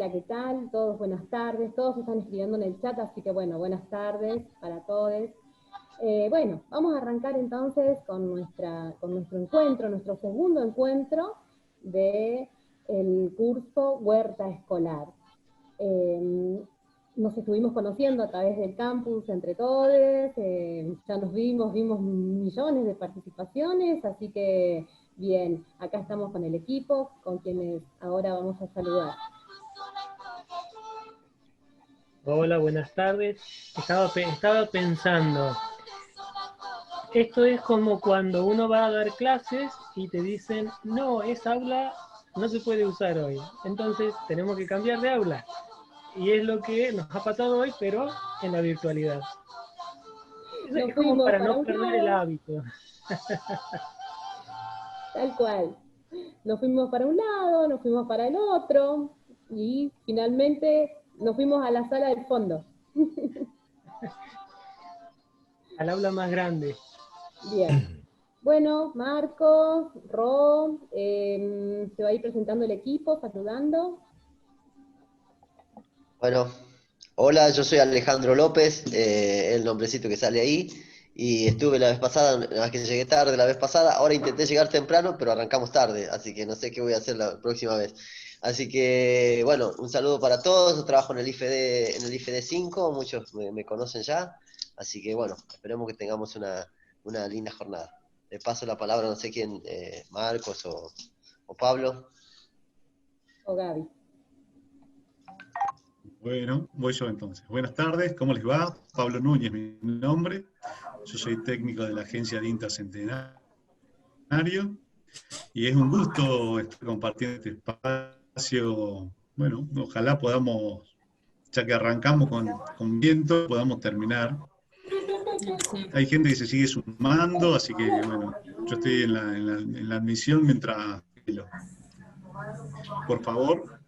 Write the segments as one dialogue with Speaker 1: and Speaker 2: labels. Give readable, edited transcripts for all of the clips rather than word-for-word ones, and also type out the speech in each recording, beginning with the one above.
Speaker 1: Hola, ¿qué tal? Todos buenas tardes. Todos están escribiendo en el chat, así que bueno, buenas tardes para todos. Bueno, vamos a arrancar entonces con nuestro encuentro, nuestro segundo encuentro del curso Huerta Escolar. Nos estuvimos conociendo a través del campus entre todos, ya vimos millones de participaciones, así que bien, acá estamos con el equipo, con quienes ahora vamos a saludar.
Speaker 2: Hola, buenas tardes. Estaba pensando, esto es como cuando uno va a dar clases y te dicen, no, esa aula no se puede usar hoy, entonces tenemos que cambiar de aula. Y es lo que nos ha pasado hoy, pero en la virtualidad.
Speaker 1: Nos
Speaker 2: Es como
Speaker 1: fuimos
Speaker 2: para
Speaker 1: para
Speaker 2: no
Speaker 1: un
Speaker 2: perder el
Speaker 1: lado,
Speaker 2: hábito.
Speaker 1: tal cual. Nos fuimos para un lado, nos fuimos para el otro, y finalmente nos fuimos a la sala del fondo.
Speaker 2: Al aula más grande.
Speaker 1: Bien. Bueno, Marcos, Ro, se va a ir presentando el equipo, saludando.
Speaker 3: Bueno, hola, yo soy Alejandro López, el nombrecito que sale ahí, y estuve la vez pasada, nada más que llegué tarde la vez pasada, ahora intenté llegar temprano, pero arrancamos tarde, así que no sé qué voy a hacer la próxima vez. Así que, bueno, un saludo para todos, yo trabajo en el IFD 5, muchos me conocen ya, así que, bueno, esperemos que tengamos una linda jornada. Le paso la palabra, no sé quién, Marcos o Pablo.
Speaker 1: O Gaby.
Speaker 4: Bueno, voy yo entonces. Buenas tardes, ¿cómo les va? Pablo Núñez, mi nombre. Yo soy técnico de la agencia de INTA Centenario y es un gusto estar compartiendo este espacio. Bueno, ojalá podamos, ya que arrancamos con viento, podamos terminar. Hay gente que se sigue sumando, así que bueno, yo estoy en la admisión mientras... Por favor,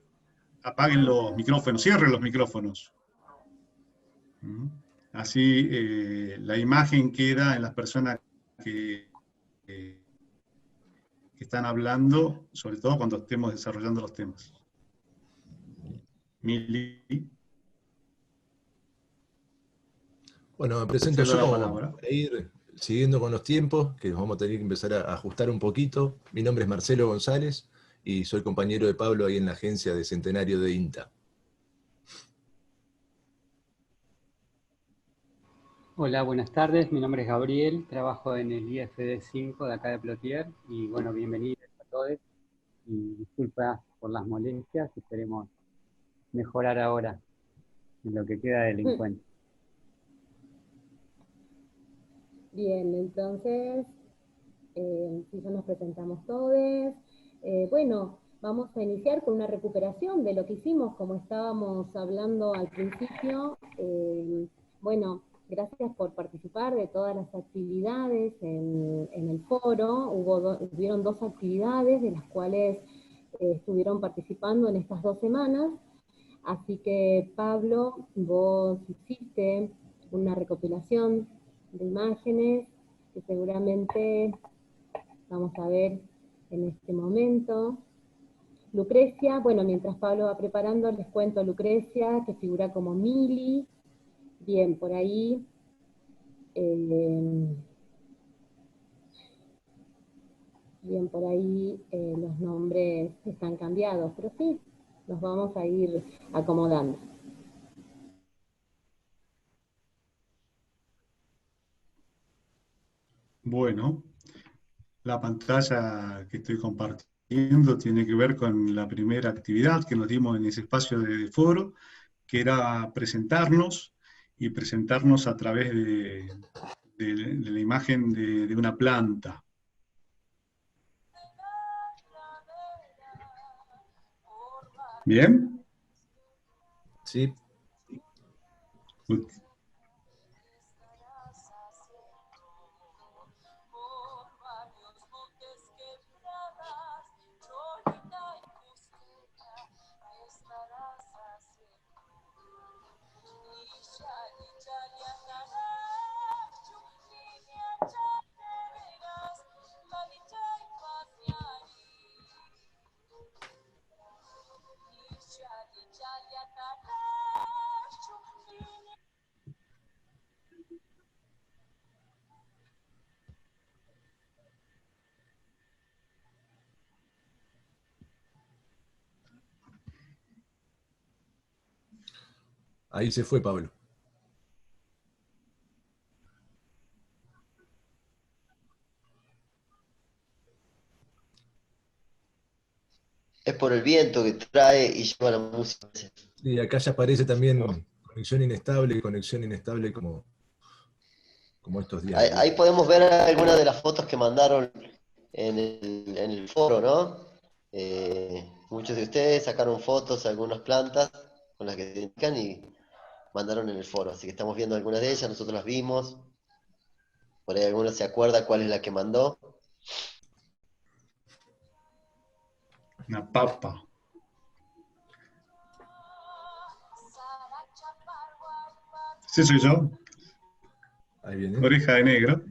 Speaker 4: apaguen los micrófonos, cierren los micrófonos. Así la imagen queda en las personas que están hablando, sobre todo cuando estemos desarrollando los temas. Mili.
Speaker 5: Bueno, me presento
Speaker 4: Cedo la
Speaker 5: yo
Speaker 4: palabra.
Speaker 5: para ir siguiendo con los tiempos, que nos vamos a tener que empezar a ajustar un poquito. Mi nombre es Marcelo González y soy compañero de Pablo ahí en la agencia de Centenario de INTA.
Speaker 6: Hola, buenas tardes. Mi nombre es Gabriel, trabajo en el IFD 5 de acá de Plotier y bueno, bienvenidos a todos y disculpas por las molestias, esperemos mejorar ahora en lo que queda del encuentro.
Speaker 1: Bien, entonces, si ya nos presentamos todos, bueno, vamos a iniciar con una recuperación de lo que hicimos, como estábamos hablando al principio. Bueno, gracias por participar de todas las actividades en el foro. Hubieron 2 actividades de las cuales estuvieron participando en estas 2 semanas. Así que, Pablo, vos hiciste una recopilación de imágenes que seguramente vamos a ver en este momento. Lucrecia, bueno, mientras Pablo va preparando, les cuento a Lucrecia, que figura como Mili. Bien, por ahí. Bien, por ahí los nombres están cambiados, pero sí, los vamos a ir acomodando.
Speaker 4: Bueno, la pantalla que estoy compartiendo tiene que ver con la primera actividad que nos dimos en ese espacio de foro, que era presentarnos y presentarnos a través de la imagen de una planta. ¿Bien?
Speaker 5: Sí. Ahí se fue Pablo.
Speaker 3: Es por el viento que trae y lleva la música.
Speaker 5: Y acá ya aparece también conexión inestable como estos días.
Speaker 3: Ahí podemos ver algunas de las fotos que mandaron en el foro, ¿no? Muchos de ustedes sacaron fotos de algunas plantas con las que se identifican y mandaron en el foro. Así que estamos viendo algunas de ellas, nosotros las vimos. Por ahí alguno se acuerda cuál es la que mandó.
Speaker 4: Una papa. Sí, soy yo.
Speaker 5: Ahí viene.
Speaker 4: Oreja de negro.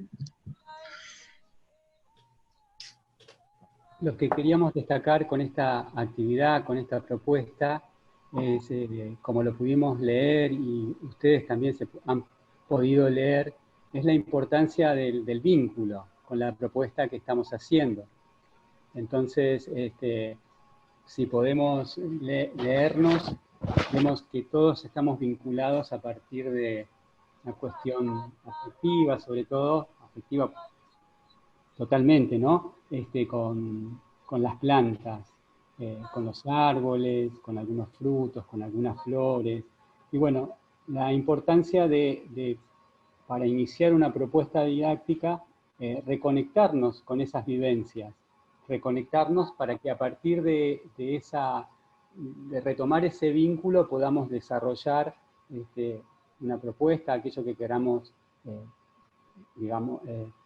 Speaker 6: Lo que queríamos destacar con esta actividad, con esta propuesta, es, como lo pudimos leer y ustedes también se han podido leer, es la importancia del vínculo con la propuesta que estamos haciendo. Entonces, si podemos leernos, vemos que todos estamos vinculados a partir de una cuestión afectiva, sobre todo, afectiva totalmente, ¿no? Con las plantas, con los árboles, con algunos frutos, con algunas flores. Y bueno, la importancia para iniciar una propuesta didáctica, reconectarnos con esas vivencias, reconectarnos para que a partir de retomar ese vínculo podamos desarrollar una propuesta, aquello que queramos, digamos,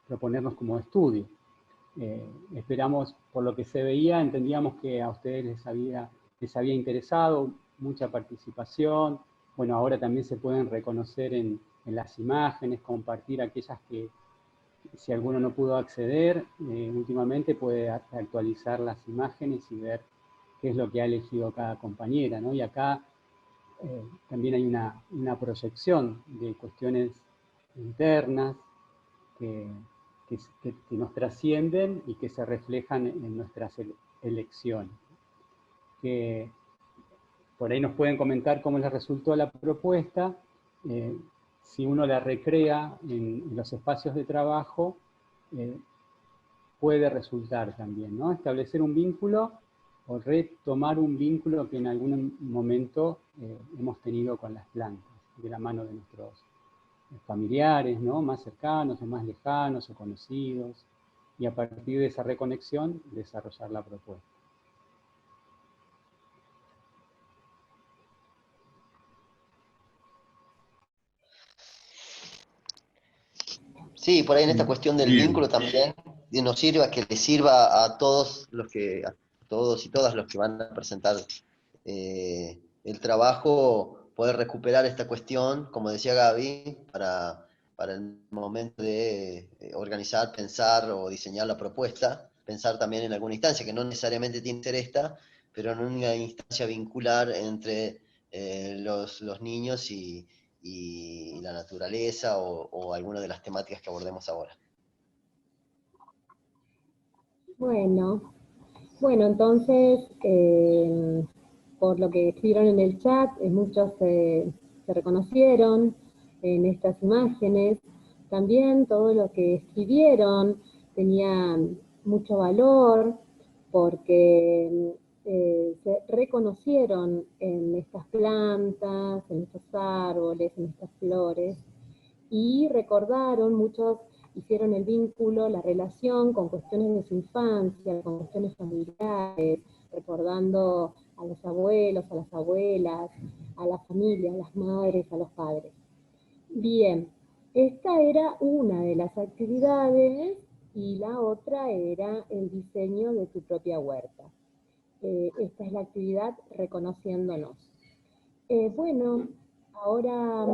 Speaker 6: proponernos como estudio. Esperamos, por lo que se veía, entendíamos que a ustedes les había interesado mucha participación. Bueno, ahora también se pueden reconocer en las imágenes, compartir aquellas que, si alguno no pudo acceder, últimamente puede actualizar las imágenes y ver qué es lo que ha elegido cada compañera, ¿no? Y acá también hay una proyección de cuestiones internas que nos trascienden y que se reflejan en nuestras elecciones. Que por ahí nos pueden comentar cómo les resultó la propuesta, si uno la recrea en los espacios de trabajo, puede resultar también, ¿no? Establecer un vínculo o retomar un vínculo que en algún momento hemos tenido con las plantas, de la mano de nuestros familiares, ¿no? Más cercanos o más lejanos o conocidos, y a partir de esa reconexión desarrollar la propuesta.
Speaker 3: Sí, por ahí en esta cuestión del
Speaker 4: Bien.
Speaker 3: vínculo también nos sirva, que le sirva a todos y todas los que van a presentar el trabajo, poder recuperar esta cuestión, como decía Gaby, para el momento de organizar, pensar o diseñar la propuesta, pensar también en alguna instancia, que no necesariamente tiene que ser esta, pero en una instancia vincular entre los niños y la naturaleza o alguna de las temáticas que abordemos ahora.
Speaker 1: Bueno, entonces, por lo que escribieron en el chat, muchos se reconocieron en estas imágenes. También todo lo que escribieron tenía mucho valor porque se reconocieron en estas plantas, en estos árboles, en estas flores, y recordaron, muchos hicieron el vínculo, la relación con cuestiones de su infancia, con cuestiones familiares, recordando a los abuelos, a las abuelas, a la familia, a las madres, a los padres. Bien, esta era una de las actividades y la otra era el diseño de tu propia huerta. Esta es la actividad reconociéndonos. Bueno, ahora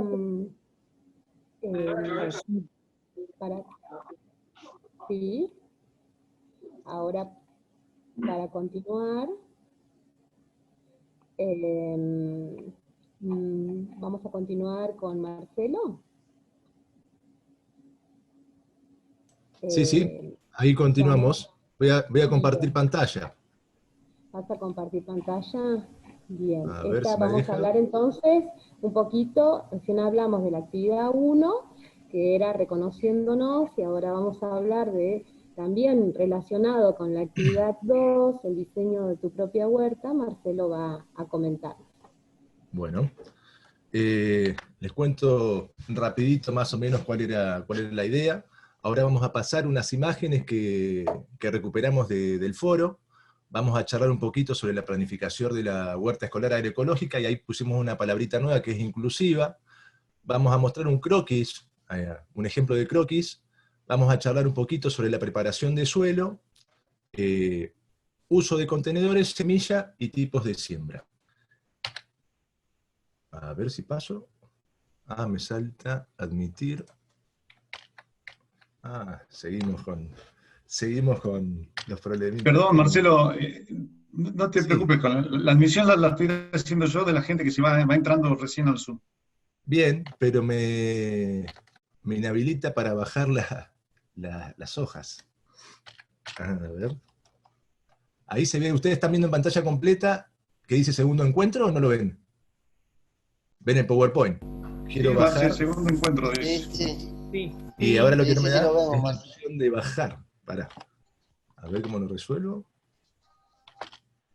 Speaker 1: sí, ahora para continuar, vamos a continuar con Marcelo.
Speaker 5: Sí, ahí continuamos. Voy a compartir pantalla.
Speaker 1: ¿Vas a compartir pantalla? Bien,
Speaker 5: A ver si me
Speaker 1: vamos
Speaker 5: deja.
Speaker 1: a hablar entonces un poquito, recién hablamos de la actividad 1, que era reconociéndonos, y ahora vamos a hablar de, también relacionado con la actividad 2, el diseño de tu propia huerta. Marcelo va a comentar.
Speaker 5: Bueno, les cuento rapidito más o menos cuál era la idea. Ahora vamos a pasar unas imágenes que recuperamos del foro. Vamos a charlar un poquito sobre la planificación de la huerta escolar agroecológica, y ahí pusimos una palabrita nueva que es inclusiva. Vamos a mostrar un croquis, un ejemplo de croquis. Vamos a charlar un poquito sobre la preparación de suelo, uso de contenedores, semilla y tipos de siembra. A ver si paso. Me salta admitir. Seguimos con los problemitas.
Speaker 4: Perdón, Marcelo, no te
Speaker 5: Sí,
Speaker 4: preocupes, con la admisión la estoy haciendo yo de la gente que se va entrando recién al Zoom.
Speaker 5: bien, pero me inhabilita para bajar las hojas. A ver. Ahí se ve, ¿ustedes están viendo en pantalla completa que dice segundo encuentro o no lo ven? ¿Ven el PowerPoint? Quiero
Speaker 4: Sí, va a ser
Speaker 5: bajar,
Speaker 4: segundo encuentro de
Speaker 3: Sí,
Speaker 4: eso.
Speaker 3: sí,
Speaker 2: Sí,
Speaker 5: y ahora lo que
Speaker 3: sí,
Speaker 5: no me
Speaker 3: sí, sí,
Speaker 5: da
Speaker 3: lo vemos,
Speaker 5: es la
Speaker 3: Marce.
Speaker 5: opción de bajar. Pará. A ver cómo lo resuelvo.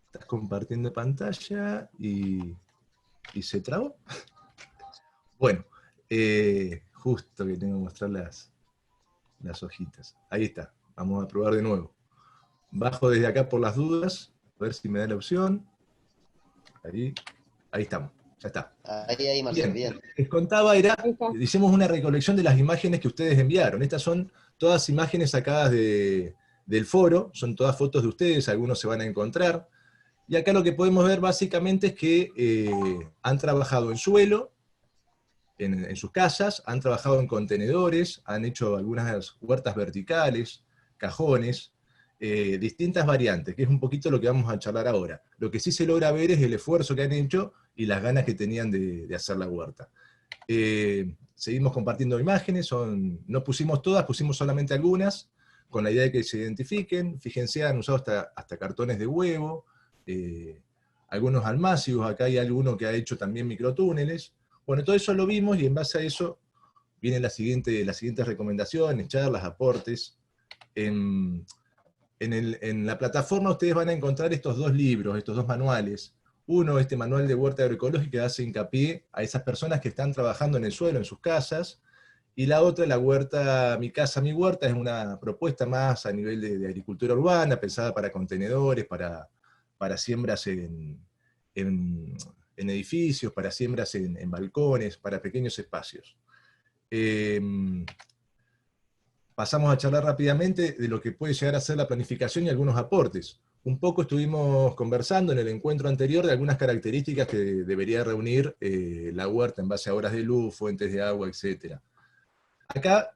Speaker 5: Estás compartiendo pantalla y se trabó. Bueno, justo que tengo que mostrar las hojitas. Ahí está, vamos a probar de nuevo. Bajo desde acá por las dudas, a ver si me da la opción. Ahí estamos, ya está.
Speaker 3: Ahí, Marcelo,
Speaker 5: Bien,
Speaker 3: bien.
Speaker 5: les contaba,
Speaker 1: Ahí está.
Speaker 5: hicimos una recolección de las imágenes que ustedes enviaron. Estas son todas imágenes sacadas del foro, son todas fotos de ustedes, algunos se van a encontrar. Y acá lo que podemos ver básicamente es que han trabajado en suelo, en sus casas, han trabajado en contenedores, han hecho algunas huertas verticales, cajones, distintas variantes, que es un poquito lo que vamos a charlar ahora. Lo que sí se logra ver es el esfuerzo que han hecho y las ganas que tenían de hacer la huerta. Seguimos compartiendo imágenes, no pusimos todas, pusimos solamente algunas, con la idea de que se identifiquen. Fíjense, han usado hasta cartones de huevo, algunos almácigos, acá hay alguno que ha hecho también microtúneles. Bueno, todo eso lo vimos, y en base a eso vienen las siguientes recomendaciones, charlas, aportes. En la plataforma ustedes van a encontrar estos dos libros, estos dos manuales. Uno, este manual de huerta agroecológica, hace hincapié a esas personas que están trabajando en el suelo, en sus casas, y la otra, la huerta Mi Casa, Mi Huerta, es una propuesta más a nivel de agricultura urbana, pensada para contenedores, para siembras en edificios, para siembras en balcones, para pequeños espacios. Pasamos a charlar rápidamente de lo que puede llegar a ser la planificación y algunos aportes. Un poco estuvimos conversando en el encuentro anterior de algunas características que debería reunir la huerta en base a horas de luz, fuentes de agua, etc. Acá,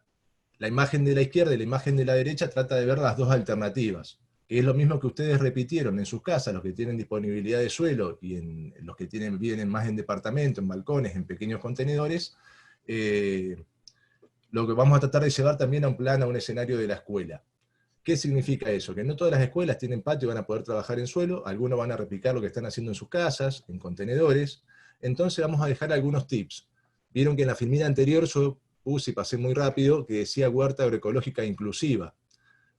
Speaker 5: la imagen de la izquierda y la imagen de la derecha trata de ver las dos alternativas, que es lo mismo que ustedes repitieron en sus casas, los que tienen disponibilidad de suelo y en los que viven más en departamento, en balcones, en pequeños contenedores. Lo que vamos a tratar de llevar también a un escenario de la escuela. ¿Qué significa eso? Que no todas las escuelas tienen patio y van a poder trabajar en suelo, algunos van a replicar lo que están haciendo en sus casas, en contenedores. Entonces vamos a dejar algunos tips. Vieron que en la filmina anterior yo puse y pasé muy rápido que decía huerta agroecológica inclusiva.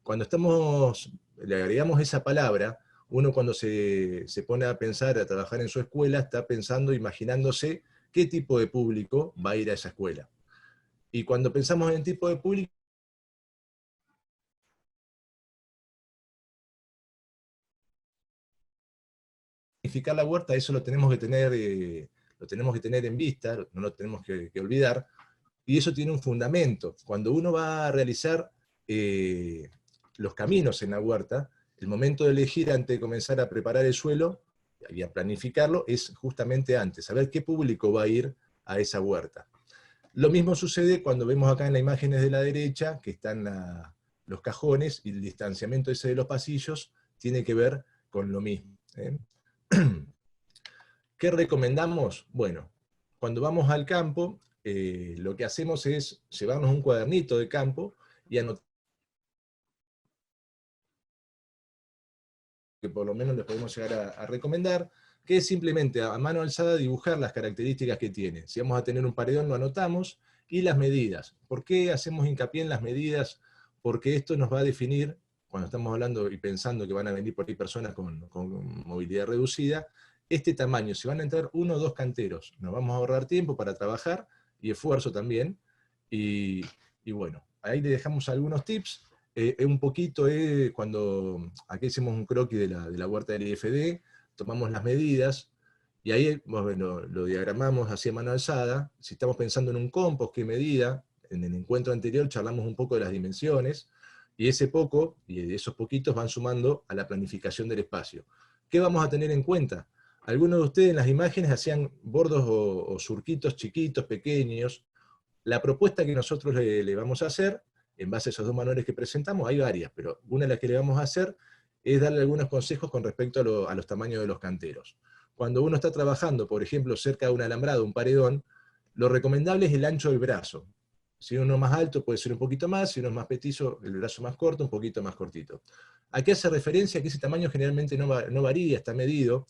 Speaker 5: Cuando le agregamos esa palabra, uno cuando se pone a pensar, a trabajar en su escuela, está pensando, imaginándose qué tipo de público va a ir a esa escuela. Y cuando pensamos en tipo de público, planificar la huerta, eso lo tenemos que tener en vista, no lo tenemos que olvidar, y eso tiene un fundamento. Cuando uno va a realizar los caminos en la huerta, el momento de elegir antes de comenzar a preparar el suelo y a planificarlo es justamente antes, saber qué público va a ir a esa huerta. Lo mismo sucede cuando vemos acá en las imágenes de la derecha, que están los cajones, y el distanciamiento ese de los pasillos tiene que ver con lo mismo. ¿Qué recomendamos? Bueno, cuando vamos al campo, lo que hacemos es llevarnos un cuadernito de campo y anotar, que por lo menos les podemos llegar a recomendar. que es simplemente a mano alzada dibujar las características que tiene. Si vamos a tener un paredón, lo anotamos, y las medidas. ¿Por qué hacemos hincapié en las medidas? Porque esto nos va a definir, cuando estamos hablando y pensando que van a venir por ahí personas con movilidad reducida, este tamaño. Si van a entrar 1 o 2 canteros, nos vamos a ahorrar tiempo para trabajar, y esfuerzo también, y bueno, ahí le dejamos algunos tips. Un poquito cuando aquí hicimos un croquis de la huerta del IFD, tomamos las medidas, y ahí bueno, lo diagramamos hacia mano alzada. Si estamos pensando en un compost, ¿qué medida? En el encuentro anterior charlamos un poco de las dimensiones, y ese poco, y esos poquitos van sumando a la planificación del espacio. ¿Qué vamos a tener en cuenta? Algunos de ustedes en las imágenes hacían bordos o surquitos chiquitos, pequeños. La propuesta que nosotros le vamos a hacer, en base a esos 2 manuales que presentamos, hay varias, pero una de las que le vamos a hacer es darle algunos consejos con respecto a los tamaños de los canteros. Cuando uno está trabajando, por ejemplo, cerca de un alambrado, un paredón, lo recomendable es el ancho del brazo. Si uno es más alto puede ser un poquito más, si uno es más petizo, el brazo más corto, un poquito más cortito. ¿A qué hace referencia? Que ese tamaño generalmente no varía, está medido.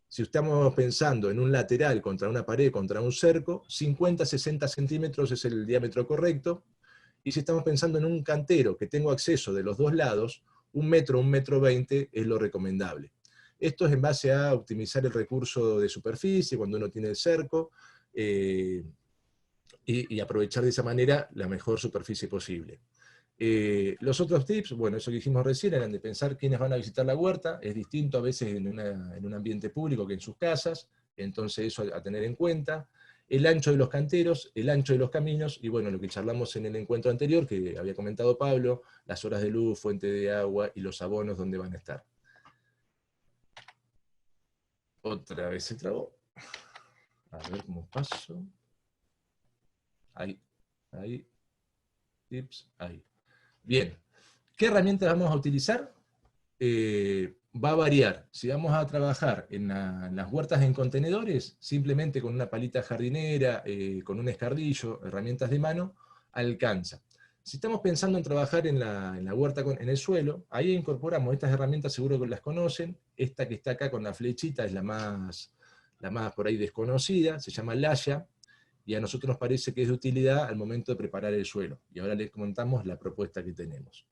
Speaker 5: Si estamos pensando en un lateral contra una pared, contra un cerco, 50-60 centímetros es el diámetro correcto. Y si estamos pensando en un cantero que tengo acceso de los 2 lados, 1 metro, 1,20 m es lo recomendable. Esto es en base a optimizar el recurso de superficie cuando uno tiene el cerco, y aprovechar de esa manera la mejor superficie posible. Los otros tips, bueno, eso que dijimos recién, eran de pensar quiénes van a visitar la huerta. Es distinto a veces en un ambiente público que en sus casas, entonces eso a tener en cuenta. El ancho de los canteros, el ancho de los caminos, y bueno, lo que charlamos en el encuentro anterior, que había comentado Pablo, las horas de luz, fuente de agua y los abonos donde van a estar. Otra vez se trabó. A ver cómo paso. Ahí, tips, ahí. Bien, ¿qué herramientas vamos a utilizar? Va a variar. Si vamos a trabajar en las huertas en contenedores, simplemente con una palita jardinera, con un escardillo, herramientas de mano, alcanza. Si estamos pensando en trabajar en la huerta en el suelo, ahí incorporamos estas herramientas, seguro que las conocen. Esta que está acá con la flechita es la más por ahí desconocida, se llama laya, y a nosotros nos parece que es de utilidad al momento de preparar el suelo. Y ahora les comentamos la propuesta que tenemos.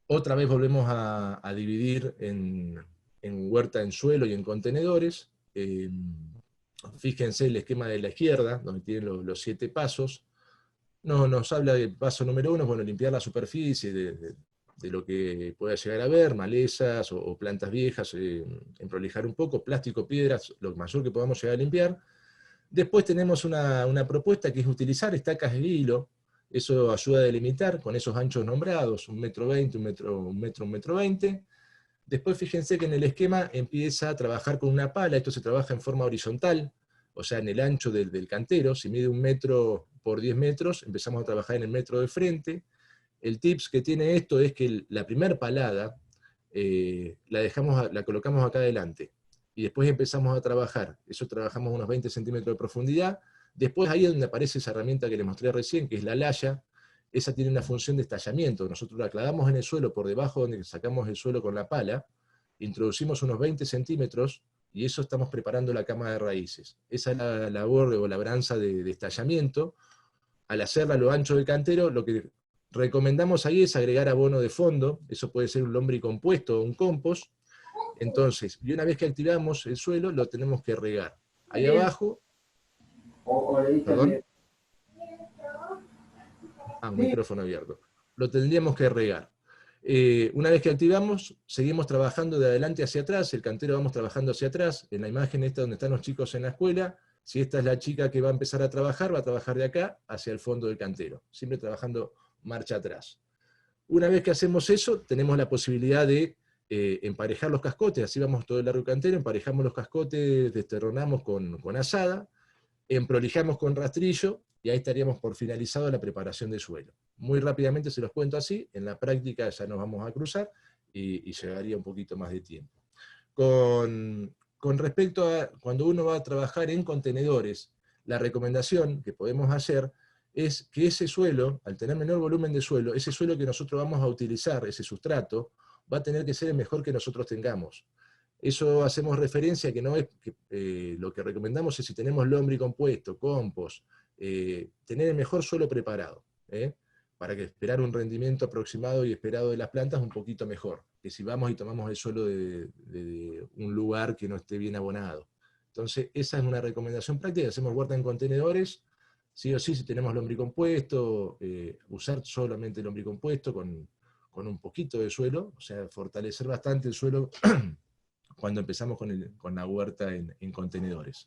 Speaker 5: Otra vez volvemos a dividir en huerta en suelo y en contenedores. Fíjense el esquema de la izquierda, donde tienen los 7 pasos. Nos habla del paso número 1, bueno, limpiar la superficie de lo que pueda llegar a haber, malezas o plantas viejas, emprolijar un poco, plástico, piedras, lo mayor que podamos llegar a limpiar. Después tenemos una propuesta que es utilizar estacas de hilo. Eso ayuda a delimitar con esos anchos nombrados, 1,20 m, 1,20 m. Después fíjense que en el esquema empieza a trabajar con una pala. Esto se trabaja en forma horizontal, o sea, en el ancho del cantero. Si mide 1 metro por 10 metros, empezamos a trabajar en el metro de frente. El tips que tiene esto es que la primer palada la colocamos acá adelante, y después empezamos a trabajar. Eso trabajamos unos 20 centímetros de profundidad. Después ahí es donde aparece esa herramienta que les mostré recién, que es la laya. Esa tiene una función de estallamiento. Nosotros la clavamos en el suelo, por debajo donde sacamos el suelo con la pala, introducimos unos 20 centímetros, y eso estamos preparando la cama de raíces. Esa es la labor o labranza de estallamiento. Al hacerla a lo ancho del cantero, lo que recomendamos ahí es agregar abono de fondo. Eso puede ser un lombricompuesto o un compost. Entonces, y una vez que activamos el suelo, lo tenemos que regar. Ahí abajo... ¿Perdón? Un micrófono abierto. Lo tendríamos que regar. Una vez que activamos, seguimos trabajando de adelante hacia atrás. El cantero vamos trabajando hacia atrás. En la imagen esta donde están los chicos en la escuela, si esta es la chica que va a empezar a trabajar, va a trabajar de acá hacia el fondo del cantero. Siempre trabajando marcha atrás. Una vez que hacemos eso, tenemos la posibilidad de emparejar los cascotes. Así vamos todo el largo cantero, emparejamos los cascotes, desterronamos con azada, emprolijamos con rastrillo, y ahí estaríamos por finalizado la preparación de suelo. Muy rápidamente se los cuento así, en la práctica ya nos vamos a cruzar, y llevaría un poquito más de tiempo. Con respecto a cuando uno va a trabajar en contenedores, la recomendación que podemos hacer es que ese suelo, al tener menor volumen de suelo, ese suelo que nosotros vamos a utilizar, ese sustrato, va a tener que ser el mejor que nosotros tengamos. Eso hacemos referencia que no es, lo que recomendamos es si tenemos lombricompuesto, compost, tener el mejor suelo preparado, para que esperar un rendimiento aproximado y esperado de las plantas un poquito mejor, que si vamos y tomamos el suelo de un lugar que no esté bien abonado. Entonces, esa es una recomendación práctica. Hacemos huerta en contenedores, sí o sí, si tenemos lombricompuesto, usar solamente lombricompuesto con un poquito de suelo, o sea, fortalecer bastante el suelo cuando empezamos con la huerta en contenedores.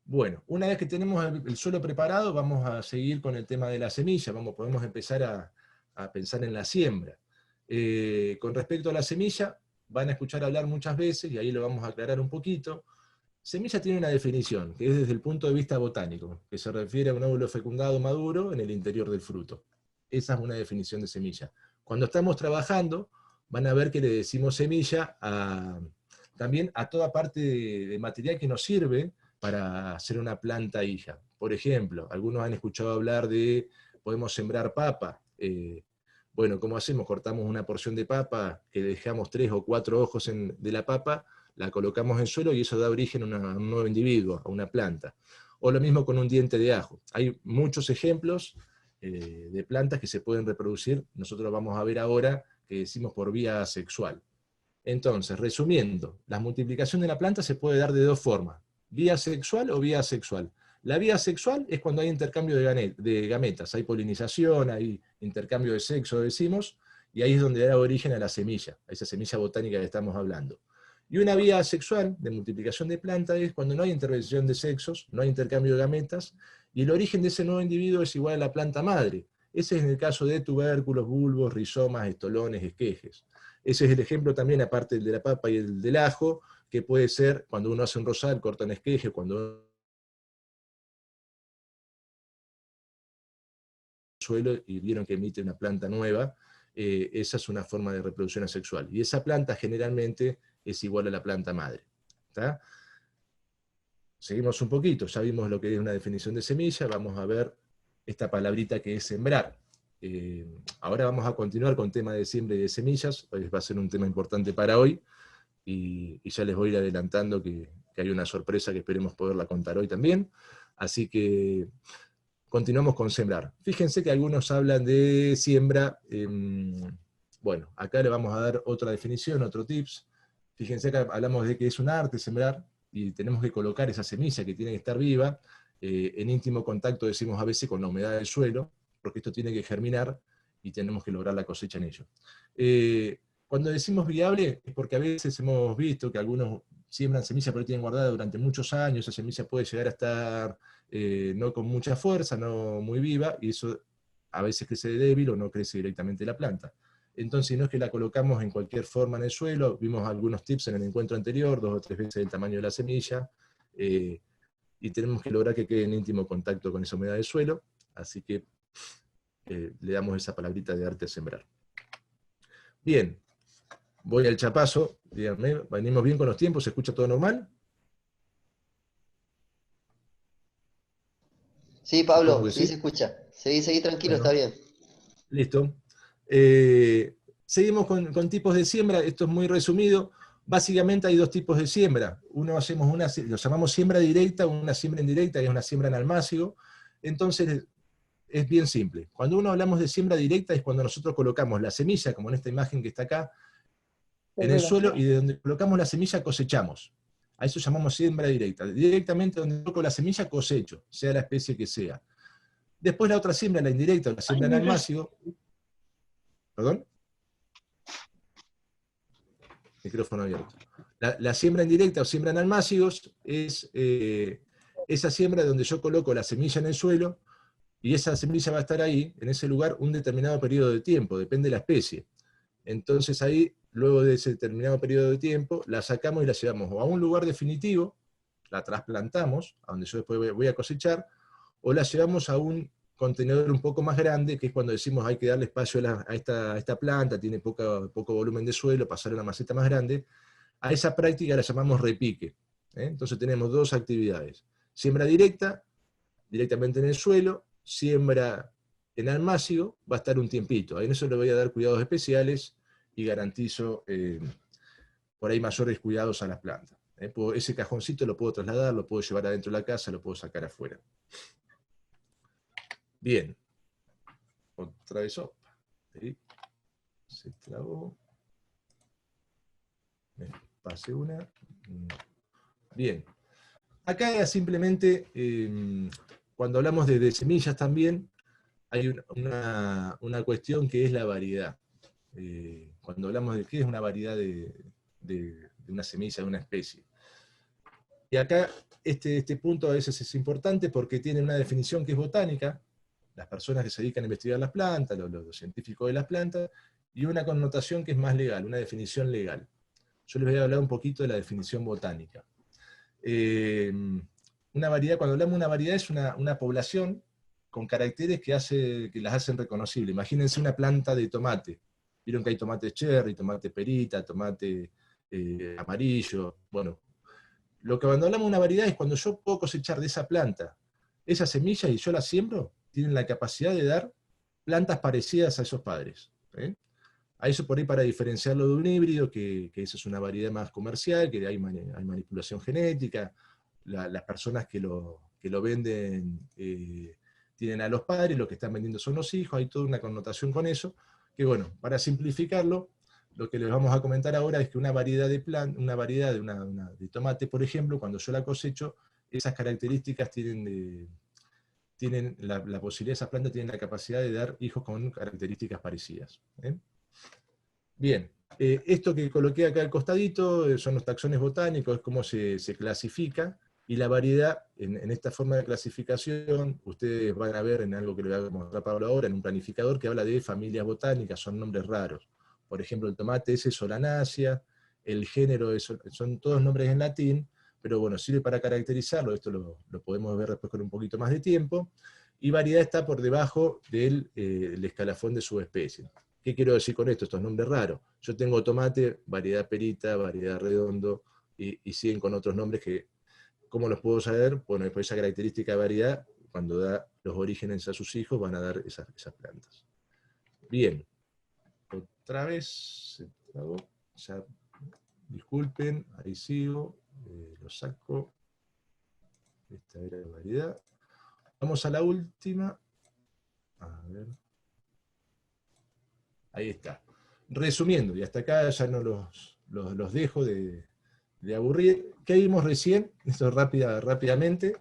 Speaker 5: Bueno, una vez que tenemos el suelo preparado, vamos a seguir con el tema de la semilla, podemos empezar a pensar en la siembra. Con respecto a la semilla, van a escuchar hablar muchas veces, y ahí lo vamos a aclarar un poquito. Semilla tiene una definición, que es desde el punto de vista botánico, que se refiere a un óvulo fecundado maduro en el interior del fruto. Esa es una definición de semilla. Cuando estamos trabajando, van a ver que le decimos semilla también a toda parte de material que nos sirve para hacer una planta hija. Por ejemplo, algunos han escuchado hablar de, podemos sembrar papa. Bueno, ¿cómo hacemos? Cortamos una porción de papa, que dejamos 3 o 4 ojos de la papa, la colocamos en suelo y eso da origen a un nuevo individuo, a una planta. O lo mismo con un diente de ajo. Hay muchos ejemplos de plantas que se pueden reproducir, nosotros vamos a ver ahora, que decimos por vía sexual. Entonces, resumiendo, la multiplicación de la planta se puede dar de 2 formas, vía sexual o vía asexual. La vía sexual es cuando hay intercambio de gametas, hay polinización, hay intercambio de sexo, decimos, y ahí es donde da origen a la semilla, a esa semilla botánica que estamos hablando. Y una vía asexual de multiplicación de plantas es cuando no hay intervención de sexos, no hay intercambio de gametas, y el origen de ese nuevo individuo es igual a la planta madre. Ese es en el caso de tubérculos, bulbos, rizomas, estolones, esquejes. Ese es el ejemplo también, aparte del de la papa y el del ajo, que puede ser cuando uno hace un rosal, corta un esqueje, cuando suelo y vieron que emite una planta nueva, esa es una forma de reproducción asexual. Y esa planta generalmente es igual a la planta madre. ¿Está? Seguimos un poquito, ya vimos lo que es una definición de semilla, vamos a ver esta palabrita que es sembrar. Ahora vamos a continuar con tema de siembra y de semillas, va a ser un tema importante para hoy, y ya les voy a ir adelantando que hay una sorpresa que esperemos poderla contar hoy también. Así que continuamos con sembrar. Fíjense que algunos hablan de siembra, bueno, acá le vamos a dar otra definición, otro tips. Fíjense que hablamos de que es un arte sembrar, y tenemos que colocar esa semilla que tiene que estar viva, en íntimo contacto, decimos a veces, con la humedad del suelo, porque esto tiene que germinar, y tenemos que lograr la cosecha en ello. Cuando decimos viable, es porque a veces hemos visto que algunos siembran semilla pero tienen guardada durante muchos años, esa semilla puede llegar a estar no con mucha fuerza, no muy viva, y eso a veces crece débil o no crece directamente la planta. Entonces no es que la colocamos en cualquier forma en el suelo, vimos algunos tips en el encuentro anterior, 2 o 3 veces el tamaño de la semilla, y tenemos que lograr que quede en íntimo contacto con esa humedad del suelo, así que le damos esa palabrita de arte a sembrar. Bien, voy al chapazo, díganme, ¿venimos bien con los tiempos? ¿Se escucha todo normal?
Speaker 3: Sí, Pablo,
Speaker 5: que
Speaker 3: sí
Speaker 5: sí.
Speaker 3: se escucha. Seguí tranquilo,
Speaker 5: Bueno,
Speaker 3: está bien.
Speaker 5: listo. Seguimos con tipos de siembra, esto es muy resumido. Básicamente hay 2 tipos de siembra. Uno hacemos lo llamamos siembra directa, una siembra indirecta, que es una siembra en almácigo. Entonces es bien simple. Cuando hablamos de siembra directa es cuando nosotros colocamos la semilla, como en esta imagen que está acá, en el suelo, y de donde colocamos la semilla cosechamos. A eso llamamos siembra directa. Directamente donde coloco la semilla cosecho, sea la especie que sea. Después la otra siembra, la indirecta, la siembra en almácigo. ¿Perdón? Micrófono abierto. La siembra indirecta o siembra en almácigos es esa siembra donde yo coloco la semilla en el suelo, y esa semilla va a estar ahí, en ese lugar, un determinado periodo de tiempo, depende de la especie. Entonces ahí, luego de ese determinado periodo de tiempo, la sacamos y la llevamos o a un lugar definitivo, la trasplantamos, a donde yo después voy a cosechar, o la llevamos a un contenedor un poco más grande, que es cuando decimos hay que darle espacio a esta planta, tiene poco volumen de suelo, pasar a una maceta más grande. A esa práctica la llamamos repique. Entonces tenemos 2 actividades. Siembra directa, directamente en el suelo, siembra en almácigo, va a estar un tiempito. Ahí en eso le voy a dar cuidados especiales, y garantizo por ahí mayores cuidados a las plantas. Ese cajoncito lo puedo trasladar, lo puedo llevar adentro de la casa, lo puedo sacar afuera. Bien. Otra vez, opa. ¿Sí? Se trabó. Pase una. Bien. Acá simplemente, cuando hablamos de semillas también, hay una cuestión que es la variedad. Cuando hablamos de qué es una variedad de una semilla, de una especie. Y acá este punto a veces es importante porque tiene una definición que es botánica, las personas que se dedican a investigar las plantas, los científicos de las plantas, y una connotación que es más legal, una definición legal. Yo les voy a hablar un poquito de la definición botánica. Una variedad, cuando hablamos de una variedad, es una población con caracteres que las hacen reconocibles. Imagínense una planta de tomate. Vieron que hay tomate cherry, tomate perita, tomate amarillo. Bueno, cuando hablamos de una variedad es cuando yo puedo cosechar de esa planta esa semilla y yo la siembro, tienen la capacidad de dar plantas parecidas a esos padres. A eso por ahí para diferenciarlo de un híbrido, que eso es una variedad más comercial, que hay manipulación genética, las personas que lo venden tienen a los padres, lo que están vendiendo son los hijos, hay toda una connotación con eso, que bueno, para simplificarlo, lo que les vamos a comentar ahora es que una variedad de tomate, por ejemplo, cuando yo la cosecho, esas características tienen la posibilidad, esas plantas tienen la capacidad de dar hijos con características parecidas. Bien, esto que coloqué acá al costadito son los taxones botánicos, es cómo se clasifica, y la variedad, en esta forma de clasificación, ustedes van a ver en algo que le voy a mostrar a Pablo ahora, en un planificador que habla de familias botánicas, son nombres raros. Por ejemplo, el tomate es Solanaceae, el género son todos nombres en latín, pero bueno, sirve para caracterizarlo, esto lo podemos ver después con un poquito más de tiempo, y variedad está por debajo del escalafón de subespecie. ¿Qué quiero decir con esto? Estos nombres raros. Yo tengo tomate, variedad perita, variedad redondo, y siguen con otros nombres que, ¿cómo los puedo saber? Bueno, después esa característica de variedad, cuando da los orígenes a sus hijos, van a dar esas plantas. Bien. Otra vez, se trabó. Ya, disculpen, ahí sigo, lo saco. Esta era la variedad. Vamos a la última. A ver. Ahí está. Resumiendo, y hasta acá ya no los dejo de aburrir. ¿Qué vimos recién? Esto rápidamente.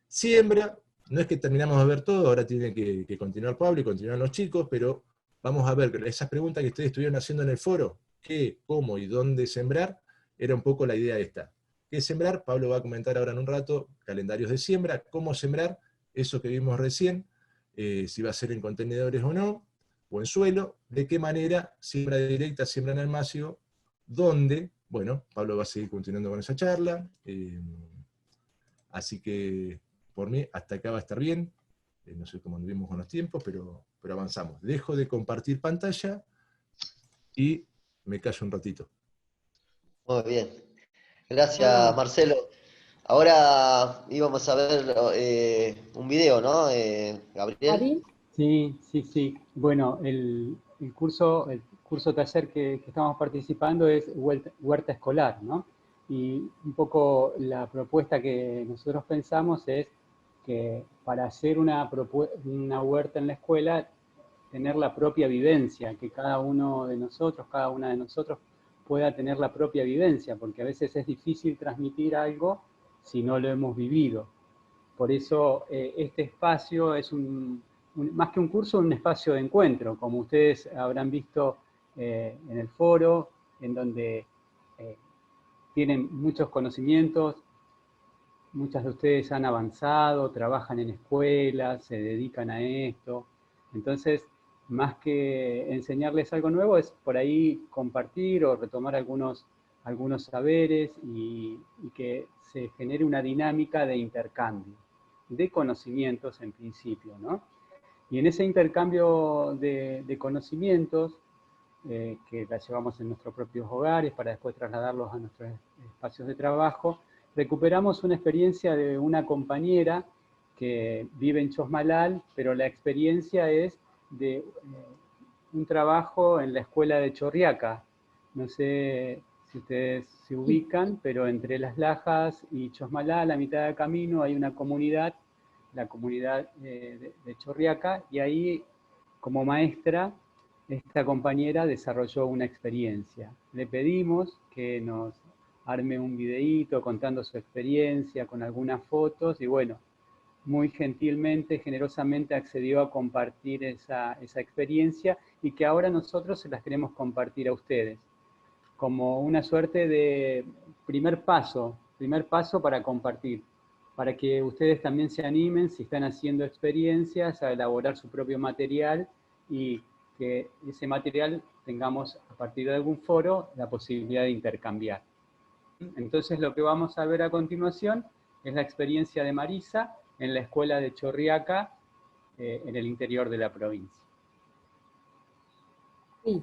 Speaker 5: Siembra, no es que terminamos de ver todo, ahora tiene que continuar Pablo y continuar los chicos, pero vamos a ver esas preguntas que ustedes estuvieron haciendo en el foro, qué, cómo y dónde sembrar, era un poco la idea esta. ¿Qué sembrar? Pablo va a comentar ahora en un rato calendarios de siembra, cómo sembrar, eso que vimos recién, si va a ser en contenedores o no, o en suelo, de qué manera, siembra directa, siembra en almácigo, dónde, bueno, Pablo va a seguir continuando con esa charla, así que por mí hasta acá va a estar bien, no sé cómo anduvimos con los tiempos, pero avanzamos. Dejo de compartir pantalla y me callo un ratito.
Speaker 3: Muy bien. Gracias, Marcelo. Ahora íbamos a ver un video, ¿no, Gabriel?
Speaker 6: Sí. Bueno, el curso taller que estamos participando es huerta escolar, ¿no? Y un poco la propuesta que nosotros pensamos es que para hacer una huerta en la escuela, tener la propia vivencia, que cada una de nosotros pueda tener la propia vivencia, porque a veces es difícil transmitir algo si no lo hemos vivido. Por eso este espacio es más que un curso, un espacio de encuentro, como ustedes habrán visto en el foro, en donde tienen muchos conocimientos, muchas de ustedes han avanzado, trabajan en escuelas, se dedican a esto. Entonces, más que enseñarles algo nuevo, es por ahí compartir o retomar algunos saberes y que se genere una dinámica de intercambio, de conocimientos en principio, ¿no? Y en ese intercambio de conocimientos, que la llevamos en nuestros propios hogares para después trasladarlos a nuestros espacios de trabajo, recuperamos una experiencia de una compañera que vive en Chosmalal, pero la experiencia es de un trabajo en la escuela de Chorriaca. No sé si ustedes se ubican, pero entre Las Lajas y Chosmalal, a la mitad del camino, hay una comunidad, la comunidad de Chorriaca, y ahí, como maestra, esta compañera desarrolló una experiencia. Le pedimos que nos arme un videíto contando su experiencia con algunas fotos, y bueno, muy gentilmente, generosamente accedió a compartir esa experiencia, y que ahora nosotros se las queremos compartir a ustedes, como una suerte de primer paso para compartir, para que ustedes también se animen, si están haciendo experiencias, a elaborar su propio material, y que ese material tengamos, a partir de algún foro, la posibilidad de intercambiar. Entonces lo que vamos a ver a continuación es la experiencia de Marisa en la escuela de Chorriaca, en el interior de la provincia.
Speaker 1: Sí,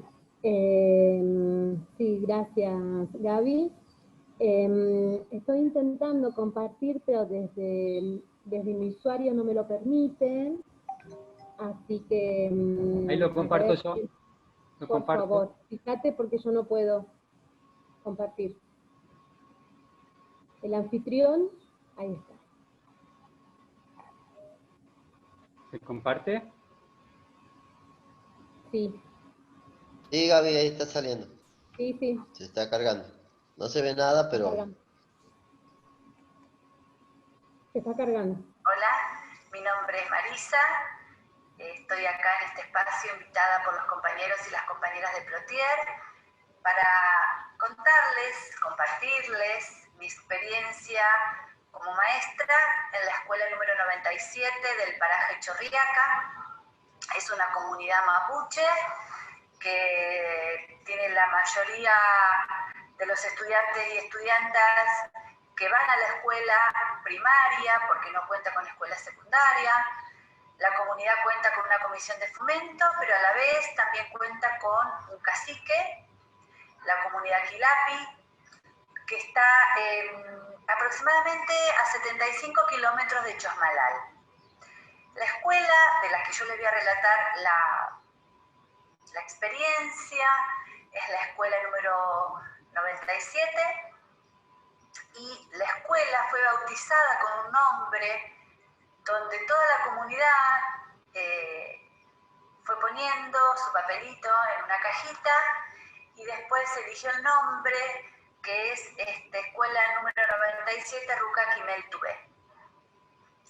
Speaker 1: sí, gracias Gaby. Estoy intentando compartir, pero desde mi usuario no me lo permiten, así que...
Speaker 6: Ahí lo comparto yo.
Speaker 1: Por favor, fíjate porque yo no puedo compartir. El anfitrión, ahí está.
Speaker 6: ¿Se comparte?
Speaker 1: Sí.
Speaker 3: Sí, Gaby, ahí está saliendo.
Speaker 1: Sí, sí.
Speaker 3: Se está cargando. No se ve nada, pero...
Speaker 1: Se está cargando.
Speaker 7: Hola, mi nombre es Marisa. Estoy acá en este espacio invitada por los compañeros y las compañeras de Plotier para contarles, compartirles mi experiencia como maestra en la escuela número 97 del paraje Chorriaca. Es una comunidad mapuche que tiene la mayoría de los estudiantes y estudiantas que van a la escuela primaria porque no cuenta con escuela secundaria. La comunidad cuenta con una comisión de fomento, pero a la vez también cuenta con un cacique, la comunidad Quilapi, que está aproximadamente a 75 kilómetros de Chosmalal. La escuela de la que yo les voy a relatar la experiencia es la escuela número 97, y la escuela fue bautizada con un nombre donde toda la comunidad fue poniendo su papelito en una cajita, y después se eligió el nombre, que es escuela número 97 Ruca Quimel Tubé.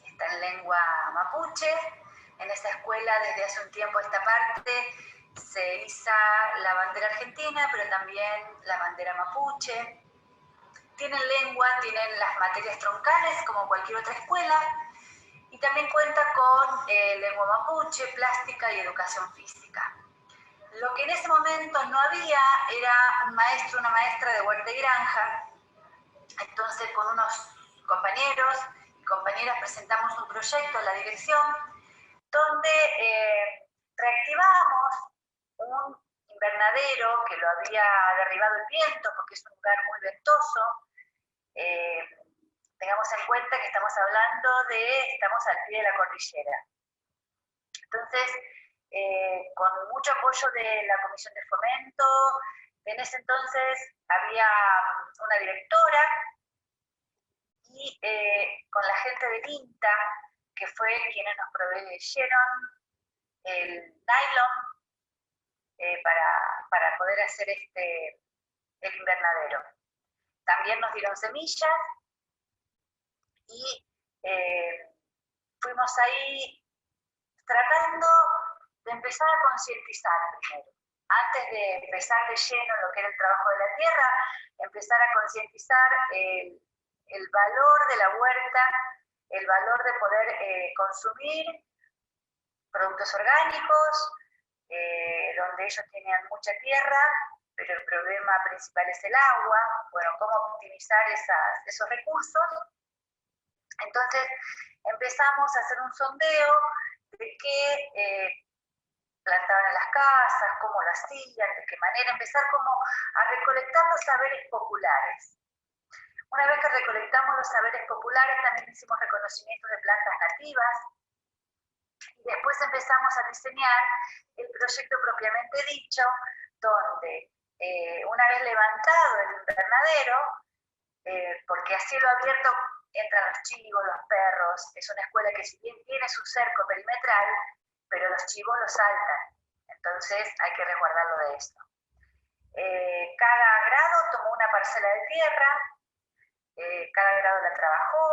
Speaker 7: Está en lengua mapuche. En esa escuela desde hace un tiempo a esta parte se iza la bandera argentina, pero también la bandera mapuche. Tienen lengua, tienen las materias troncales como cualquier otra escuela, y también cuenta con lengua mapuche, plástica y educación física. Lo que en ese momento no había era un maestro, una maestra de huerta y granja. Entonces, con unos compañeros y compañeras presentamos un proyecto a la dirección donde reactivamos un invernadero que lo había derribado el viento porque es un lugar muy ventoso. Tengamos en cuenta que estamos al pie de la cordillera. Entonces, con mucho apoyo de la Comisión de Fomento, en ese entonces había una directora, y con la gente del INTA, que fue quienes nos proveyeron el nylon para poder hacer el invernadero. También nos dieron semillas, y fuimos ahí tratando de empezar a concientizar primero. Antes de empezar de lleno lo que era el trabajo de la tierra, empezar a concientizar el valor de la huerta, el valor de poder consumir productos orgánicos, donde ellos tenían mucha tierra, pero el problema principal es el agua. Bueno, cómo optimizar esos recursos. Entonces empezamos a hacer un sondeo de qué plantaban en las casas, cómo lo hacían, de qué manera, empezar como a recolectar los saberes populares. Una vez que recolectamos los saberes populares, también hicimos reconocimientos de plantas nativas, y después empezamos a diseñar el proyecto propiamente dicho, donde una vez levantado el invernadero, porque a cielo abierto entran los chivos, los perros, es una escuela que si bien tiene su cerco perimetral, pero los chivos los saltan, entonces hay que resguardarlo de esto. Cada grado tomó una parcela de tierra, cada grado la trabajó,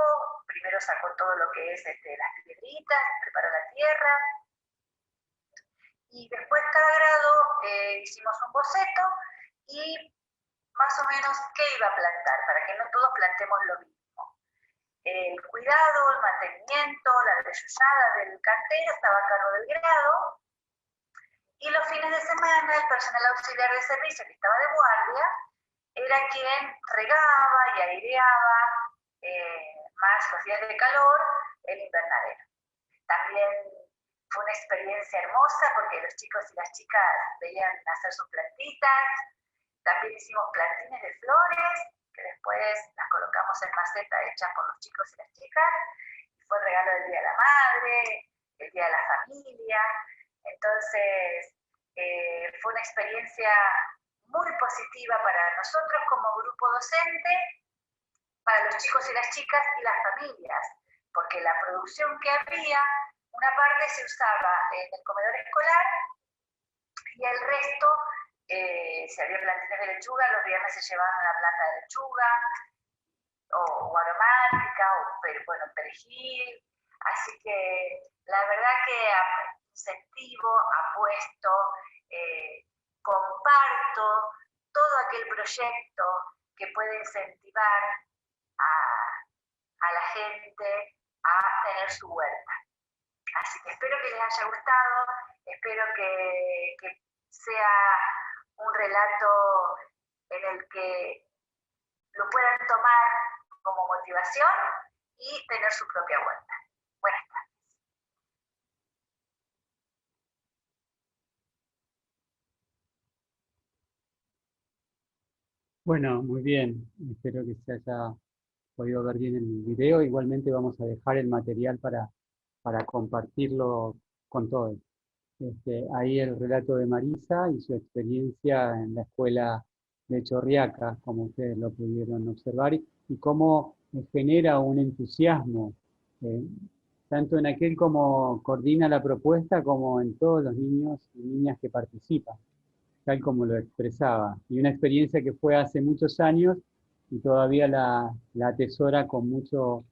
Speaker 7: primero sacó todo lo que es las piedritas, preparó la tierra, y después cada grado hicimos un boceto y más o menos qué iba a plantar, para que no todos plantemos lo mismo. El cuidado, el mantenimiento, la desayunada del cantero estaba a cargo del grado, y los fines de semana el personal auxiliar de servicio que estaba de guardia era quien regaba y aireaba, más los días de calor, el invernadero. También fue una experiencia hermosa porque los chicos y las chicas veían nacer sus plantitas. También hicimos plantines de flores, que después las colocamos en maceta hechas por los chicos y las chicas. Fue el regalo del Día de la Madre, el Día de la Familia. Entonces, fue una experiencia muy positiva para nosotros como grupo docente, para los chicos y las chicas y las familias, porque la producción que había, una parte se usaba en el comedor escolar y el resto, si había plantines de lechuga, los viernes se llevaban a la planta de lechuga, o aromática, o bueno, perejil. Así que la verdad que incentivo, apuesto, comparto todo aquel proyecto que puede incentivar a la gente a tener su huerta. Así que espero que les haya gustado, espero que sea un relato en el que lo puedan tomar como motivación y tener su propia huerta. Buenas tardes.
Speaker 6: Bueno, muy bien. Espero que se haya podido ver bien el video. Igualmente vamos a dejar el material para compartirlo con todos. Ahí el relato de Marisa y su experiencia en la escuela de Chorriaca, como ustedes lo pudieron observar, y cómo genera un entusiasmo, tanto en aquel como coordina la propuesta, como en todos los niños y niñas que participan, tal como lo expresaba. Y una experiencia que fue hace muchos años y todavía la atesora con mucho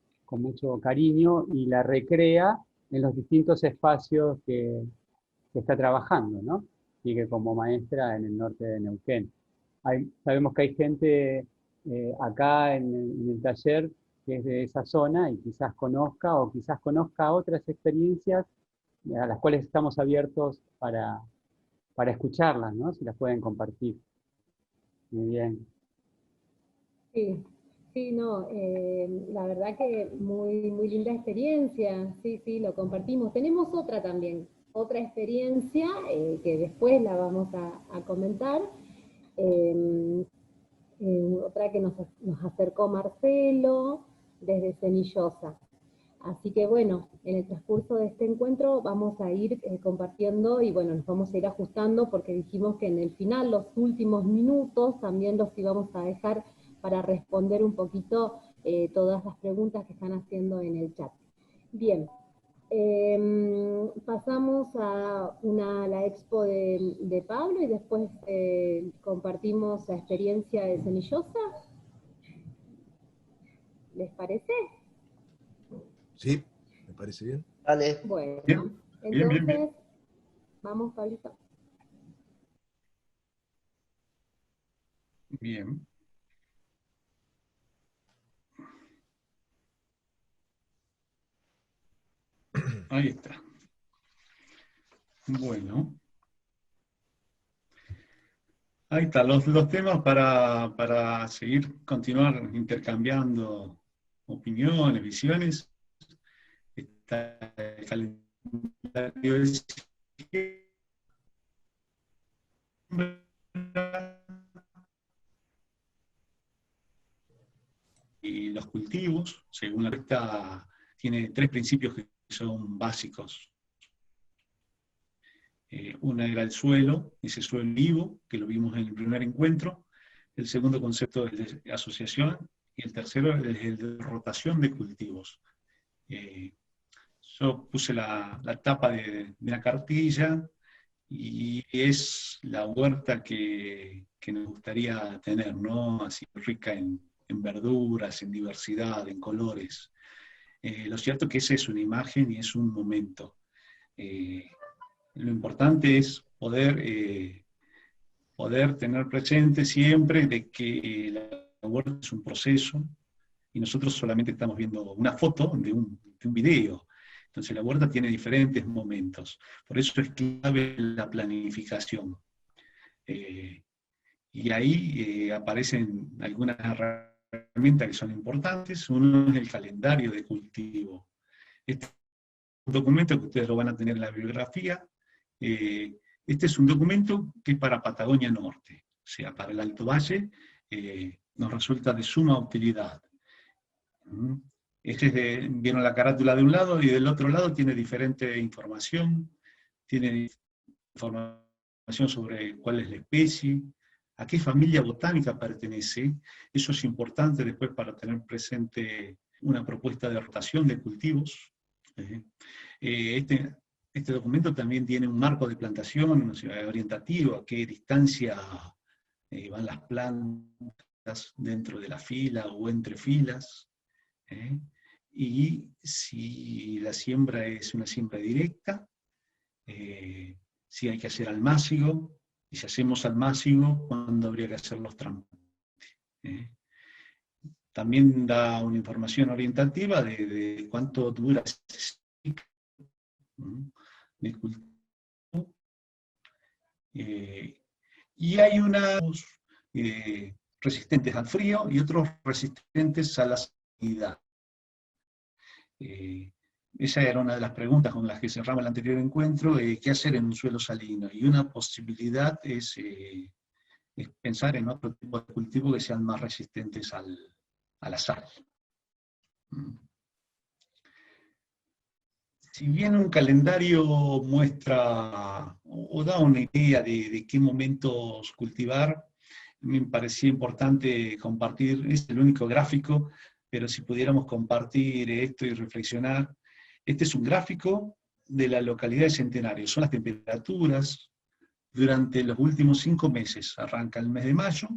Speaker 6: cariño y la recrea en los distintos espacios que está trabajando, ¿no? Y que como maestra en el norte de Neuquén. Sabemos que hay gente acá en el taller que es de esa zona y quizás conozca otras experiencias a las cuales estamos abiertos para escucharlas, ¿no? Si las pueden compartir. Muy bien.
Speaker 1: Sí, sí, no, la verdad que muy, muy linda experiencia, sí, sí, lo compartimos. Tenemos otra también, otra experiencia que después la vamos a comentar, otra que nos acercó Marcelo desde Cenillosa. Así que bueno, en el transcurso de este encuentro vamos a ir compartiendo y bueno, nos vamos a ir ajustando porque dijimos que en el final, los últimos minutos, también los íbamos a dejar para responder un poquito todas las preguntas que están haciendo en el chat. Bien, pasamos a la expo de Pablo y después compartimos la experiencia de Cenillosa. ¿Les parece?
Speaker 5: Sí, me parece bien.
Speaker 3: Dale.
Speaker 1: Bueno,
Speaker 4: Bien,
Speaker 1: entonces,
Speaker 4: bien.
Speaker 1: vamos, Pablito.
Speaker 4: Bien. Ahí está. Bueno. Ahí está, los temas para continuar intercambiando opiniones, visiones. Está el calendario de siembra y los cultivos, según la recta, tiene 3 principios que son básicos Una era el suelo, ese suelo vivo, que lo vimos en el primer encuentro. El segundo concepto es de asociación, y el tercero es el de rotación de cultivos. Yo puse la tapa de la cartilla, y es la huerta que nos gustaría tener, ¿no? Así rica en verduras, en diversidad, en colores. Lo cierto es que esa es una imagen y es un momento. Lo importante es poder tener presente siempre de que la huerta es un proceso, y nosotros solamente estamos viendo una foto de un video. Entonces la huerta tiene diferentes momentos. Por eso es clave la planificación. Y ahí aparecen algunas herramientas que son importantes. Uno es el calendario de cultivo. Este es un documento que ustedes lo van a tener en la bibliografía. Este es un documento que es para Patagonia Norte, o sea, para el Alto Valle, nos resulta de suma utilidad. Vieron la carátula de un lado, y del otro lado tiene diferente información. Tiene información sobre cuál es la especie, a qué familia botánica pertenece. Eso es importante después para tener presente una propuesta de rotación de cultivos. Este documento también tiene un marco de plantación, o sea, orientativo, a qué distancia van las plantas dentro de la fila o entre filas. Y si la siembra es una siembra directa, si hay que hacer almácigo, y si hacemos almácigo, ¿cuándo habría que hacer los trasplantes? También da una información orientativa de cuánto dura ese ciclo de cultivo. Y hay unos resistentes al frío y otros resistentes a la salinidad. Esa era una de las preguntas con las que cerramos el anterior encuentro, ¿qué hacer en un suelo salino? Y una posibilidad es pensar en otro tipo de cultivo que sean más resistentes a la sal. Si bien un calendario muestra o da una idea de qué momentos cultivar, me parecía importante compartir, es el único gráfico, pero si pudiéramos compartir esto y reflexionar. Este es un gráfico de la localidad de Centenario, son las temperaturas durante los últimos 5 meses. Arranca el mes de mayo,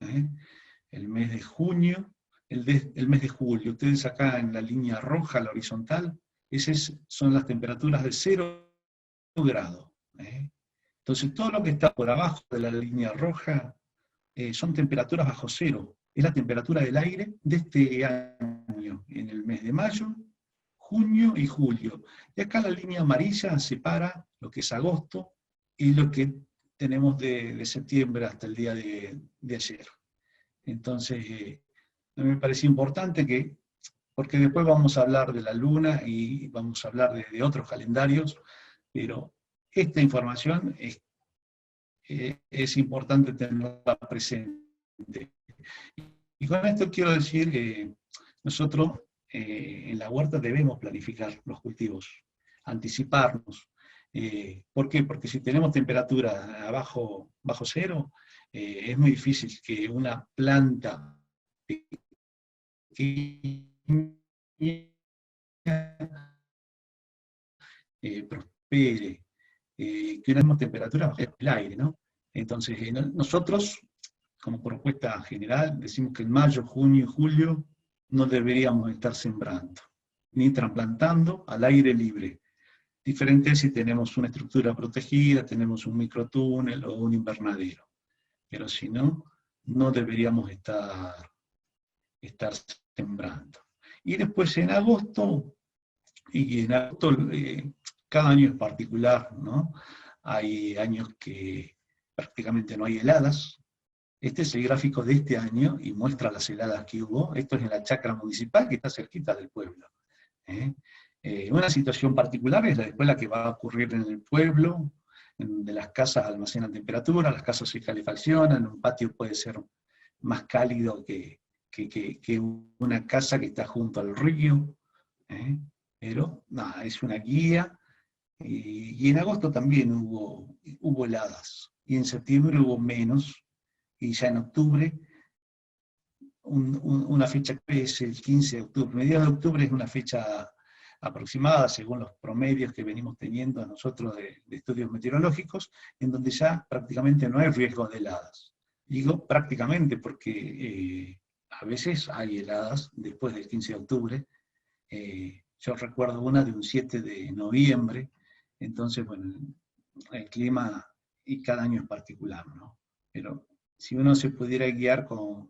Speaker 4: el mes de junio, el mes de julio. Ustedes acá en la línea roja, la horizontal, esas son las temperaturas de 0 grado. Entonces todo lo que está por abajo de la línea roja son temperaturas bajo cero. Es la temperatura del aire de este año, en el mes de mayo, junio y julio. Y acá la línea amarilla separa lo que es agosto y lo que tenemos de septiembre hasta el día de ayer. Entonces, me pareció importante porque después vamos a hablar de la luna y vamos a hablar de otros calendarios, pero esta información es importante tenerla presente. Y con esto quiero decir que nosotros en la huerta debemos planificar los cultivos, anticiparnos. ¿Por qué? Porque si tenemos temperatura bajo cero, es muy difícil que una planta prospere, que una misma temperatura bajo el aire, ¿no? Entonces, nosotros, como propuesta general, decimos que en mayo, junio y julio no deberíamos estar sembrando, ni trasplantando al aire libre. Diferente si tenemos una estructura protegida, tenemos un microtúnel o un invernadero. Pero si no, no deberíamos estar sembrando. Y después en agosto, cada año es particular, ¿no? Hay años que prácticamente no hay heladas. Este es el gráfico de este año y muestra las heladas que hubo. Esto es en la chacra municipal que está cerquita del pueblo. Una situación particular es después la que va a ocurrir en el pueblo, donde las casas almacenan temperatura, las casas se calefaccionan, un patio puede ser más cálido que una casa que está junto al río. Pero nada, es una guía Y en agosto también hubo heladas, y en septiembre hubo menos, y ya en octubre, una fecha que es el 15 de octubre, mediados de octubre es una fecha aproximada según los promedios que venimos teniendo nosotros de estudios meteorológicos, en donde ya prácticamente no hay riesgo de heladas. Digo prácticamente porque a veces hay heladas después del 15 de octubre. Yo recuerdo una de un 7 de noviembre, entonces, bueno, el clima y cada año es particular, ¿no? Pero si uno se pudiera guiar o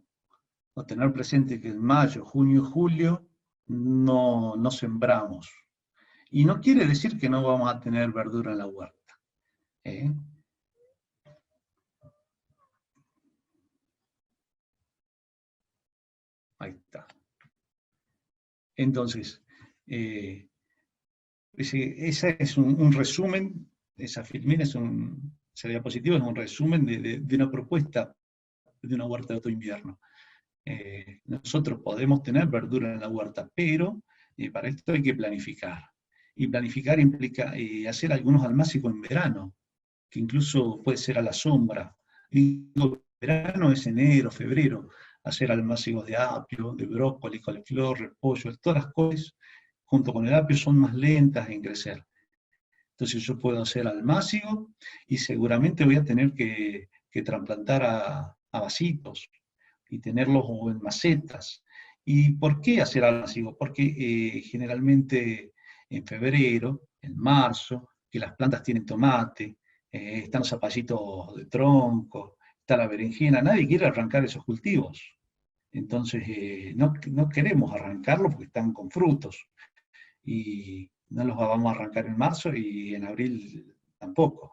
Speaker 4: tener presente que en mayo, junio, julio no sembramos. Y no quiere decir que no vamos a tener verdura en la huerta. Ahí está. Entonces, ese es un resumen, esa filmina esa diapositiva es un resumen de una propuesta de una huerta de otoño-invierno. Nosotros podemos tener verdura en la huerta, pero para esto hay que planificar. Y planificar implica hacer algunos almácigos en verano, que incluso puede ser a la sombra. Digo, verano es enero, febrero, hacer almácigos de apio, de brócoli, coliflor, repollo, todas las cosas junto con el apio son más lentas en crecer. Entonces yo puedo hacer almácigo y seguramente voy a tener que trasplantar a vasitos y tenerlos en macetas. ¿Y por qué hacer almácigo? Porque generalmente en febrero, en marzo, que las plantas tienen tomate, están los zapallitos de tronco, está la berenjena, nadie quiere arrancar esos cultivos. Entonces no queremos arrancarlos porque están con frutos. Y no los vamos a arrancar en marzo y en abril tampoco.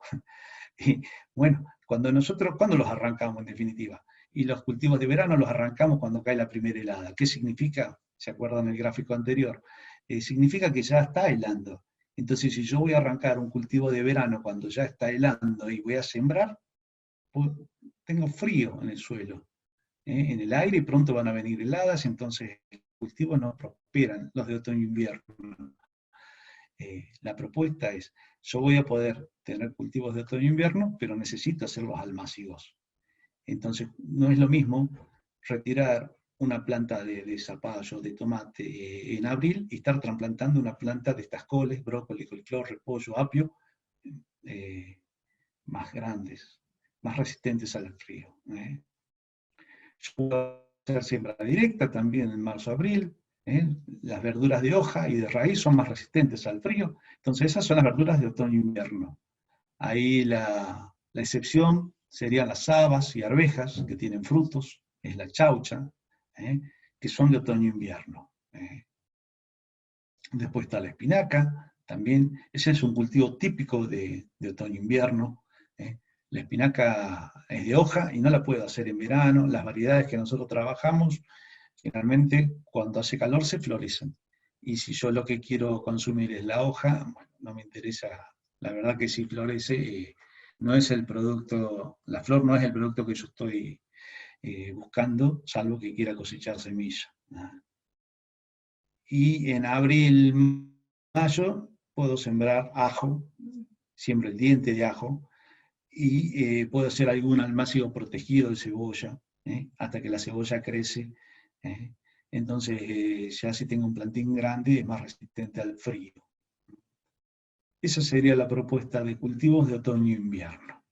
Speaker 4: Y bueno, ¿cuándo los arrancamos en definitiva? Y los cultivos de verano los arrancamos cuando cae la primera helada. ¿Qué significa? ¿Se acuerdan del gráfico anterior? Significa que ya está helando. Entonces, si yo voy a arrancar un cultivo de verano cuando ya está helando y voy a sembrar, pues, tengo frío en el suelo, en el aire, y pronto van a venir heladas, entonces los cultivos no prosperan, los de otoño-invierno. La propuesta es, yo voy a poder tener cultivos de otoño-invierno, pero necesito hacerlos almácigos. Entonces, no es lo mismo retirar una planta de zapallo, de tomate en abril y estar trasplantando una planta de estas coles, brócoli, coliflor, repollo, apio, más grandes, más resistentes al frío. Yo puedo hacer siembra directa también en marzo-abril. Las verduras de hoja y de raíz son más resistentes al frío. Entonces esas son las verduras de otoño-invierno. Ahí la excepción serían las habas y arvejas, que tienen frutos, es la chaucha, que son de otoño-invierno. Después está la espinaca, también, ese es un cultivo típico de otoño-invierno. La espinaca es de hoja y no la puedo hacer en verano. Las variedades que nosotros trabajamos, generalmente cuando hace calor se florecen. Y si yo lo que quiero consumir es la hoja, bueno, no me interesa. La verdad que si florece, no es el producto, la flor no es el producto que yo estoy buscando, salvo que quiera cosechar semilla. Y en abril, mayo, puedo sembrar ajo, siembro el diente de ajo, y puedo hacer algún almácigo protegido de cebolla, hasta que la cebolla crece. Entonces, ya si tengo un plantín grande, es más resistente al frío. Esa sería la propuesta de cultivos de otoño e invierno.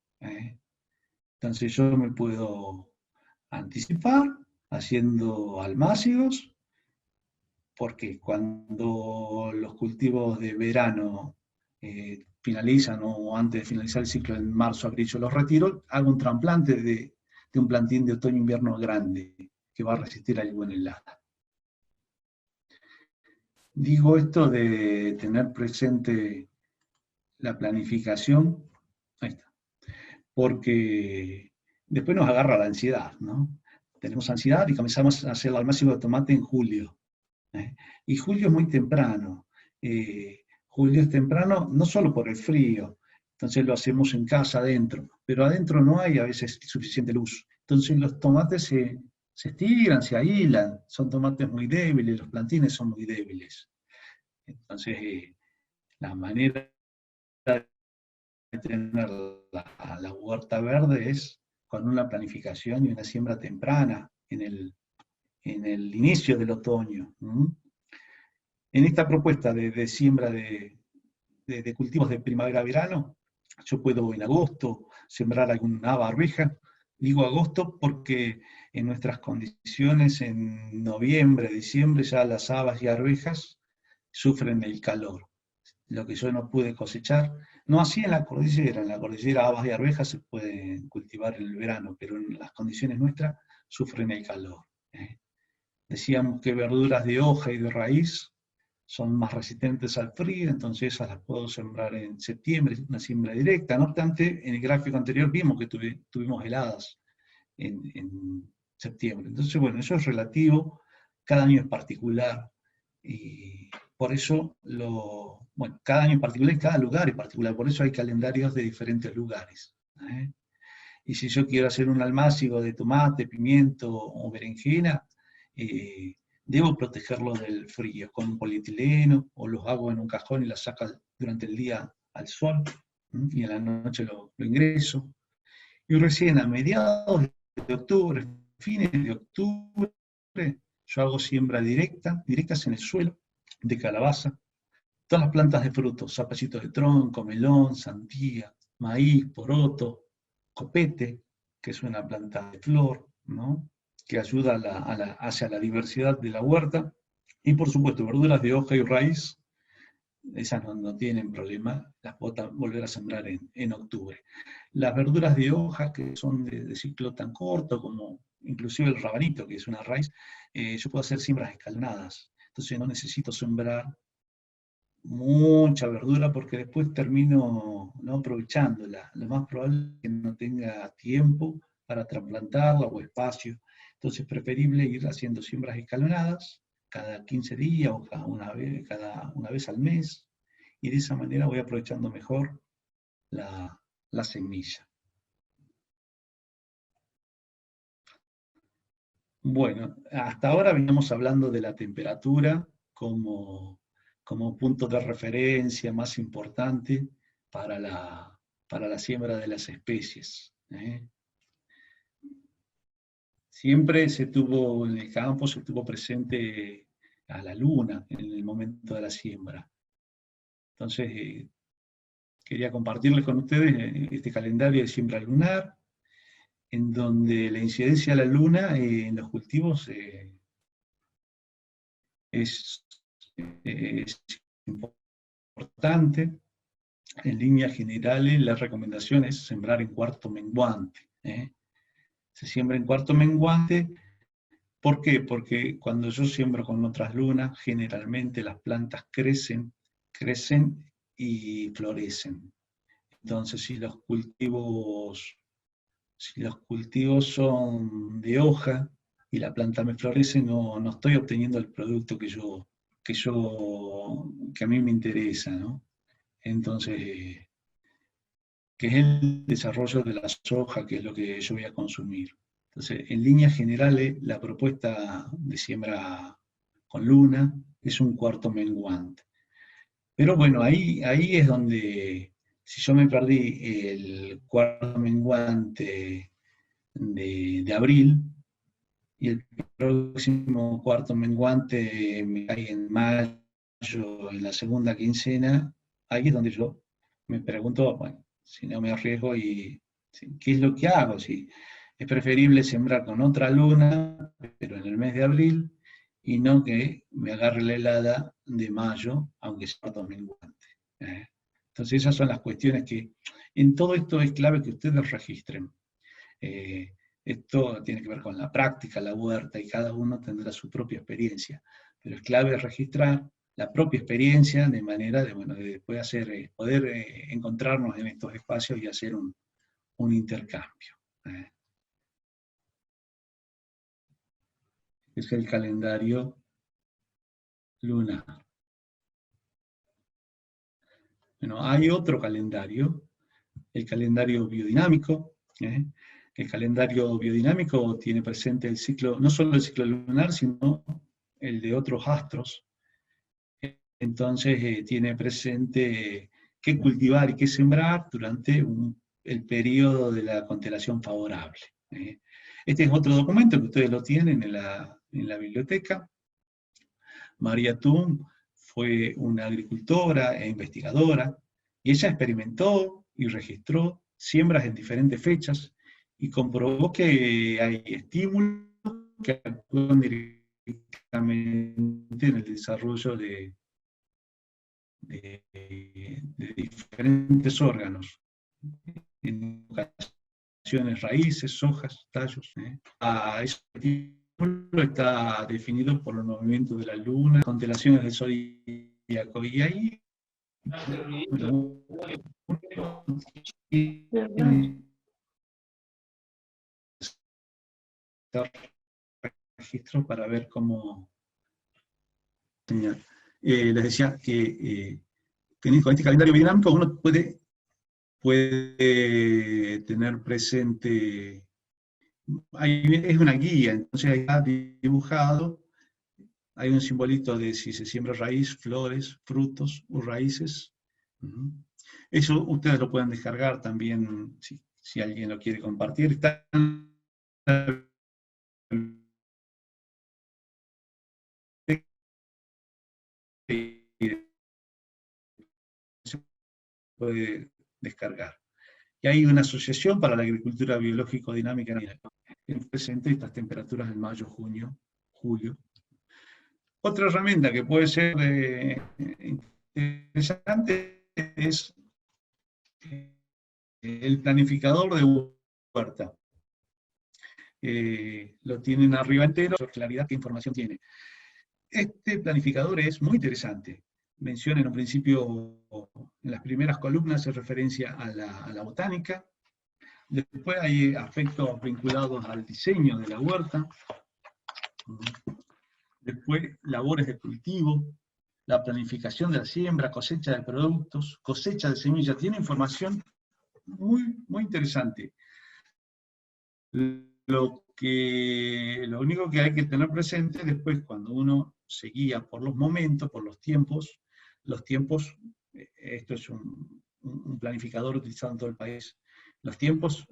Speaker 4: Entonces yo me puedo anticipar haciendo almácigos, porque cuando los cultivos de verano finalizan o antes de finalizar el ciclo en marzo, abril, yo los retiro, hago un trasplante de un plantín de otoño-invierno grande que va a resistir a alguna helada. Digo esto de tener presente la planificación, ahí está, porque después nos agarra la ansiedad, ¿no? Tenemos ansiedad y comenzamos a hacer el almácigo de tomate en julio. Y julio es muy temprano. Julio es temprano no solo por el frío, entonces lo hacemos en casa adentro, pero adentro no hay a veces suficiente luz. Entonces los tomates se estiran, se ahilan, son tomates muy débiles, los plantines son muy débiles. Entonces la manera de tener la huerta verde es con una planificación y una siembra temprana en el inicio del otoño. En esta propuesta de siembra de cultivos de primavera-verano, yo puedo en agosto sembrar alguna haba arveja. Digo agosto porque en nuestras condiciones en noviembre, diciembre, ya las habas y arvejas sufren el calor. Lo que yo no pude cosechar, no así en la cordillera habas y arvejas se pueden cultivar en el verano, pero en las condiciones nuestras sufren el calor. Decíamos que verduras de hoja y de raíz son más resistentes al frío, entonces esas las puedo sembrar en septiembre, una siembra directa. No obstante, en el gráfico anterior vimos que tuvimos heladas en septiembre. Entonces, bueno, eso es relativo, cada año es particular, y por eso, cada año en particular y cada lugar en particular, por eso hay calendarios de diferentes lugares. Y si yo quiero hacer un almácigo de tomate, pimiento o berenjena, debo protegerlo del frío con un polietileno, o los hago en un cajón y las saco durante el día al sol, y a la noche lo ingreso. Y recién a mediados de octubre, fines de octubre, yo hago siembra directas en el suelo, de calabaza, todas las plantas de frutos, zapallitos de tronco, melón, sandía, maíz, poroto, copete, que es una planta de flor, ¿no?, que ayuda hacia la diversidad de la huerta, y por supuesto verduras de hoja y raíz, esas no tienen problema, las puedo volver a sembrar en octubre. Las verduras de hoja, que son de ciclo tan corto, como inclusive el rabanito, que es una raíz, yo puedo hacer siembras escalonadas, entonces no necesito sembrar mucha verdura, porque después termino no aprovechándola. Lo más probable es que no tenga tiempo para trasplantarla o espacio. Entonces es preferible ir haciendo siembras escalonadas cada 15 días o cada una vez al mes, y de esa manera voy aprovechando mejor la semilla. Bueno, hasta ahora veníamos hablando de la temperatura como punto de referencia más importante para la siembra de las especies. Siempre en el campo se tuvo presente a la luna en el momento de la siembra. Entonces, quería compartirles con ustedes este calendario de siembra lunar, en donde la incidencia de la luna en los cultivos es importante. En líneas generales, la recomendación es sembrar en cuarto menguante. Se siembra en cuarto menguante, ¿por qué? Porque cuando yo siembro con otras lunas, generalmente las plantas crecen y florecen. Entonces, si los cultivos son de hoja y la planta me florece, no estoy obteniendo el producto que a mí me interesa, ¿no? Entonces, que es el desarrollo de la soja, que es lo que yo voy a consumir. Entonces, en líneas generales, la propuesta de siembra con luna es un cuarto menguante. Pero bueno, ahí es donde, si yo me perdí el cuarto menguante de abril, y el próximo cuarto menguante me cae en mayo, en la segunda quincena, ahí es donde yo me pregunto, bueno, si no me arriesgo, ¿qué es lo que hago? Si es preferible sembrar con otra luna, pero en el mes de abril, y no que me agarre la helada de mayo, aunque sea cuarto menguante. Entonces esas son las cuestiones que, en todo esto es clave que ustedes registren. Esto tiene que ver con la práctica, la huerta, y cada uno tendrá su propia experiencia, pero es clave registrar la propia experiencia de manera de poder encontrarnos en estos espacios y hacer un intercambio. Es el calendario lunar. Bueno, hay otro calendario, el calendario biodinámico. El calendario biodinámico tiene presente el ciclo, no solo el ciclo lunar, sino el de otros astros. Entonces tiene presente qué cultivar y qué sembrar durante el periodo de la constelación favorable. Este es otro documento que ustedes lo tienen en la biblioteca. María Thun fue una agricultora e investigadora, y ella experimentó y registró siembras en diferentes fechas, y comprobó que hay estímulos que actúan directamente en el desarrollo de diferentes órganos, en ocasiones raíces, hojas, tallos. Ese estímulo está definido por los movimientos de la luna, constelaciones del zodíaco, y ahí registro para ver cómo enseñar. Les decía que con este calendario bidinámico uno puede tener presente, es una guía, entonces ahí está dibujado, hay un simbolito de si se siembra raíz, flores, frutos o raíces. Eso ustedes lo pueden descargar también, si alguien lo quiere compartir. Está se puede descargar. Y hay una asociación para la agricultura biológico-dinámica en presente estas temperaturas en mayo, junio, julio. Otra herramienta que puede ser interesante es el planificador de huerta. Lo tienen arriba entero, claridad, qué información tiene. Este planificador es muy interesante. Menciona en un principio, en las primeras columnas, hace referencia a la botánica. Después hay aspectos vinculados al diseño de la huerta. Después, labores de cultivo, la planificación de la siembra, cosecha de productos, cosecha de semillas. Tiene información muy, muy interesante. Lo único que hay que tener presente después, cuando uno se guía por los momentos, por los tiempos, esto es un planificador utilizado en todo el país, los tiempos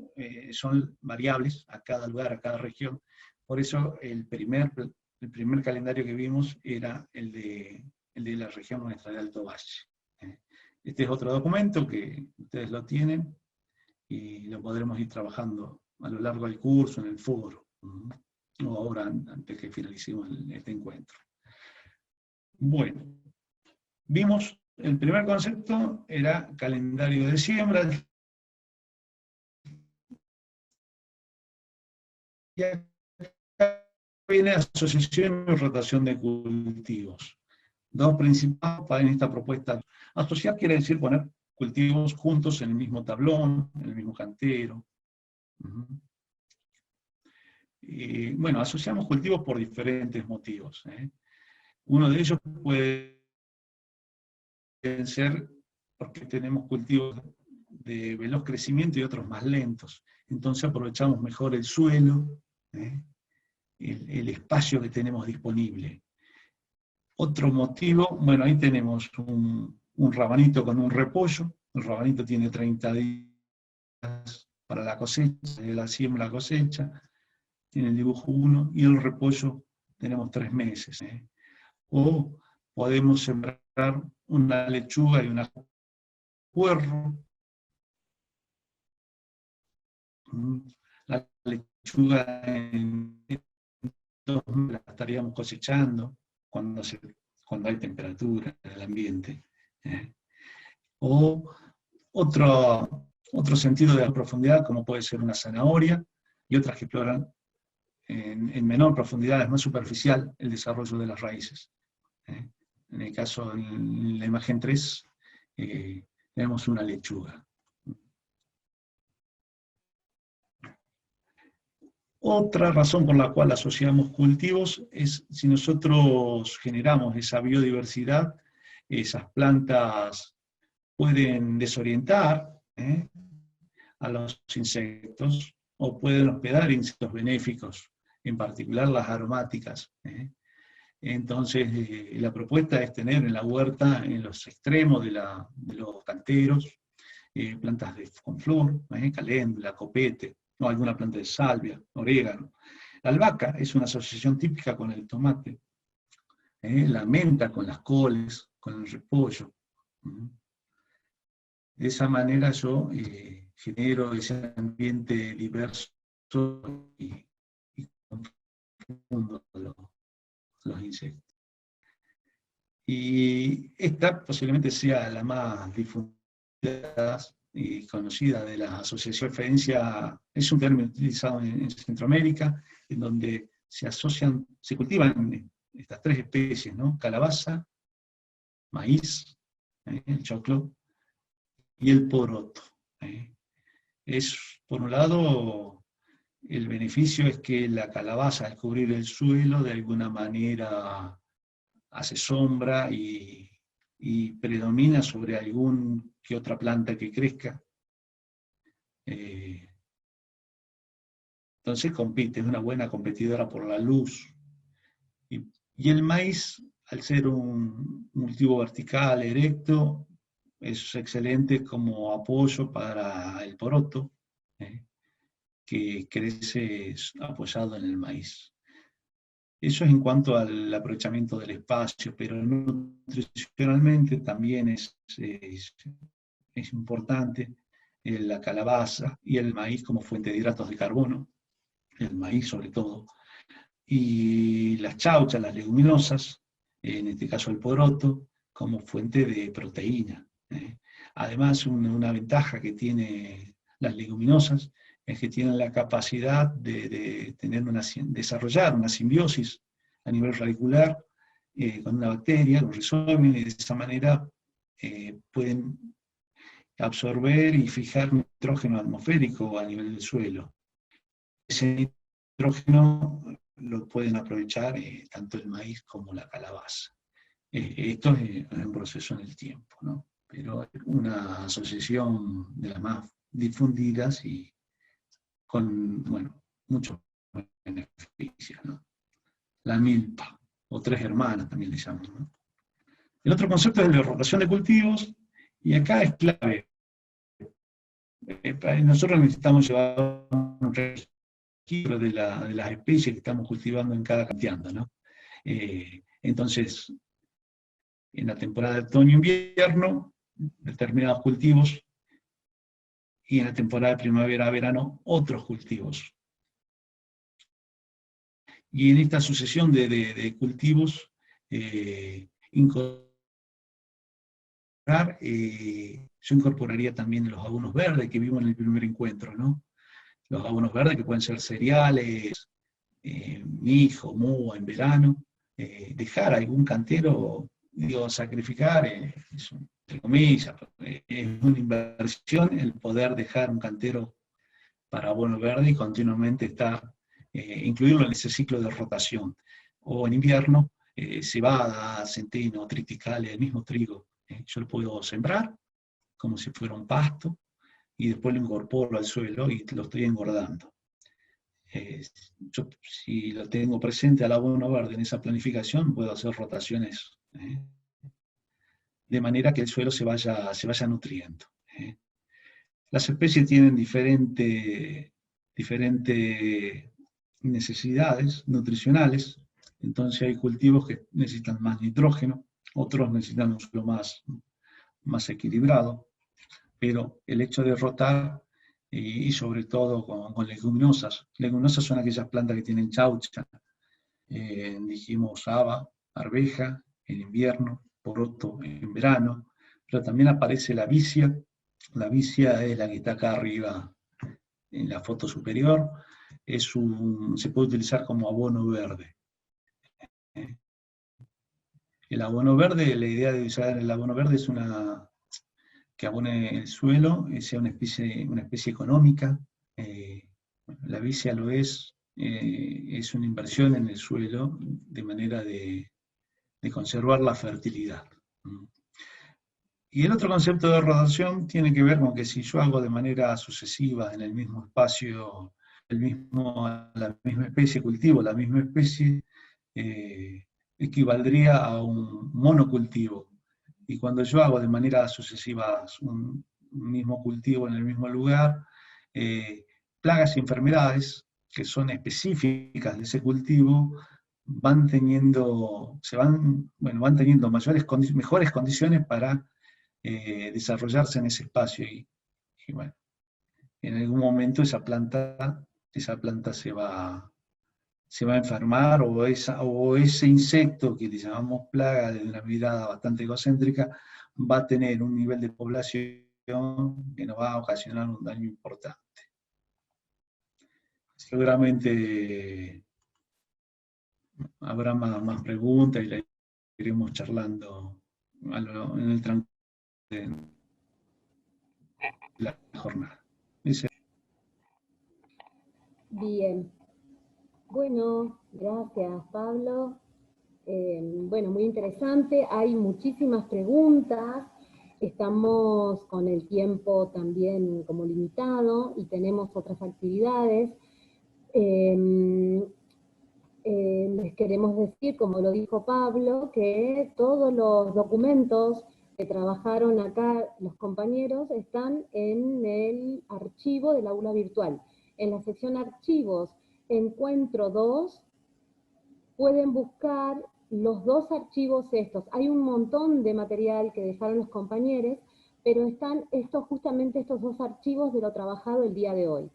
Speaker 4: son variables a cada lugar, a cada región. Por eso el primer calendario que vimos era el de la región nuestra de Alto Valle. Este es otro documento que ustedes lo tienen y lo podremos ir trabajando a lo largo del curso, en el foro, o ahora antes que finalicemos este encuentro. Bueno, vimos, el primer concepto era calendario de siembra, y acá viene asociación y rotación de cultivos. Dos principales en esta propuesta. Asociar quiere decir poner cultivos juntos en el mismo tablón, en el mismo cantero. Bueno, asociamos cultivos por diferentes motivos. Uno de ellos puede ser porque tenemos cultivos de veloz crecimiento y otros más lentos. Entonces aprovechamos mejor el suelo, el espacio que tenemos disponible. Otro motivo, bueno, ahí tenemos un rabanito con un repollo. El rabanito tiene 30 días para la cosecha, de la siembra a la cosecha. Tiene el dibujo 1, y el repollo tenemos 3 meses. O podemos sembrar una lechuga y una puerro. La lechuga en 2 meses la estaríamos cosechando cuando hay temperatura en el ambiente. O otro sentido de profundidad, como puede ser una zanahoria, y otras que exploran en menor profundidad, es más superficial, el desarrollo de las raíces. En el caso, en la imagen 3, tenemos una lechuga. Otra razón por la cual asociamos cultivos es si nosotros generamos esa biodiversidad, esas plantas pueden desorientar a los insectos, o pueden hospedar insectos benéficos, en particular las aromáticas. Entonces, la propuesta es tener en la huerta, en los extremos de los canteros, plantas con flor, caléndula, copete, o alguna planta de salvia, orégano. La albahaca es una asociación típica con el tomate, la menta con las coles, con el repollo. De esa manera yo genero ese ambiente diverso y confundo los insectos. Y esta posiblemente sea la más difundida y conocida de las asociaciones de referencia. Es un término utilizado en Centroamérica, en donde se cultivan estas 3 especies, ¿no? Calabaza, maíz, el choclo, y el poroto. Es, por un lado, el beneficio es que la calabaza, al cubrir el suelo, de alguna manera hace sombra y predomina sobre algún que otra planta que crezca. Entonces compite, es una buena competidora por la luz. Y el maíz, al ser un cultivo vertical, erecto, es excelente como apoyo para el poroto, que crece apoyado en el maíz. Eso es en cuanto al aprovechamiento del espacio, pero nutricionalmente también es importante la calabaza y el maíz como fuente de hidratos de carbono, el maíz sobre todo, y las chauchas, las leguminosas, en este caso el poroto, como fuente de proteína. Además, una ventaja que tiene las leguminosas es que tienen la capacidad de desarrollar una simbiosis a nivel radicular con una bacteria, los rizomios, y de esa manera pueden absorber y fijar nitrógeno atmosférico a nivel del suelo. Ese nitrógeno lo pueden aprovechar tanto el maíz como la calabaza. Esto es un proceso en el tiempo, ¿no? Pero es una asociación de las más difundidas y con, bueno, muchos beneficios, ¿no? La milpa, o 3 hermanas también le llaman, ¿no? El otro concepto es el de rotación de cultivos, y acá es clave. Nosotros necesitamos llevar un registro de las especies que estamos cultivando en cada canteando, ¿no? Entonces, en la temporada de otoño-invierno, determinados cultivos, y en la temporada de primavera-verano, otros cultivos. Y en esta sucesión de cultivos, yo incorporaría también los abonos verdes que vimos en el primer encuentro, ¿no? Los abonos verdes que pueden ser cereales, mijo, mua en verano, dejar algún cantero, digo, sacrificar, entre comillas, es una inversión el poder dejar un cantero para abono verde y continuamente estar, incluirlo en ese ciclo de rotación. O en invierno, cebada, centeno, triticale, el mismo trigo. Yo lo puedo sembrar como si fuera un pasto y después lo incorporo al suelo y lo estoy engordando. Yo, si lo tengo presente al abono verde en esa planificación, puedo hacer rotaciones de manera que el suelo se vaya nutriendo. Las especies tienen diferentes necesidades nutricionales, entonces hay cultivos que necesitan más nitrógeno, otros necesitan un suelo más equilibrado, pero el hecho de rotar, y sobre todo con leguminosas son aquellas plantas que tienen chaucha, dijimos haba, arveja en invierno, poroto en verano, pero también aparece la vicia. La vicia es la que está acá arriba en la foto superior, se puede utilizar como abono verde. El abono verde, la idea de usar el abono verde es que abone el suelo, sea una especie económica. La vicia lo es una inversión en el suelo de manera de conservar la fertilidad. Y el otro concepto de rotación tiene que ver con que si yo hago de manera sucesiva en el mismo espacio, la misma especie, cultivo la misma especie, equivaldría a un monocultivo. Y cuando yo hago de manera sucesiva un mismo cultivo en el mismo lugar, plagas y enfermedades que son específicas de ese cultivo van teniendo mejores condiciones para desarrollarse en ese espacio. Y bueno, en algún momento esa planta se va a enfermar, o ese insecto que le llamamos plaga desde una mirada bastante egocéntrica va a tener un nivel de población que nos va a ocasionar un daño importante. Seguramente habrá más preguntas y la iremos charlando en el transcurso de la jornada.
Speaker 1: Bien. Bueno, gracias Pablo. Bueno, muy interesante. Hay muchísimas preguntas. Estamos con el tiempo también como limitado y tenemos otras actividades. Les queremos decir, como lo dijo Pablo, que todos los documentos que trabajaron acá los compañeros están en el archivo del aula virtual. En la sección archivos, encuentro 2, pueden buscar los 2 archivos estos. Hay un montón de material que dejaron los compañeros, pero están justamente estos 2 archivos de lo trabajado el día de hoy.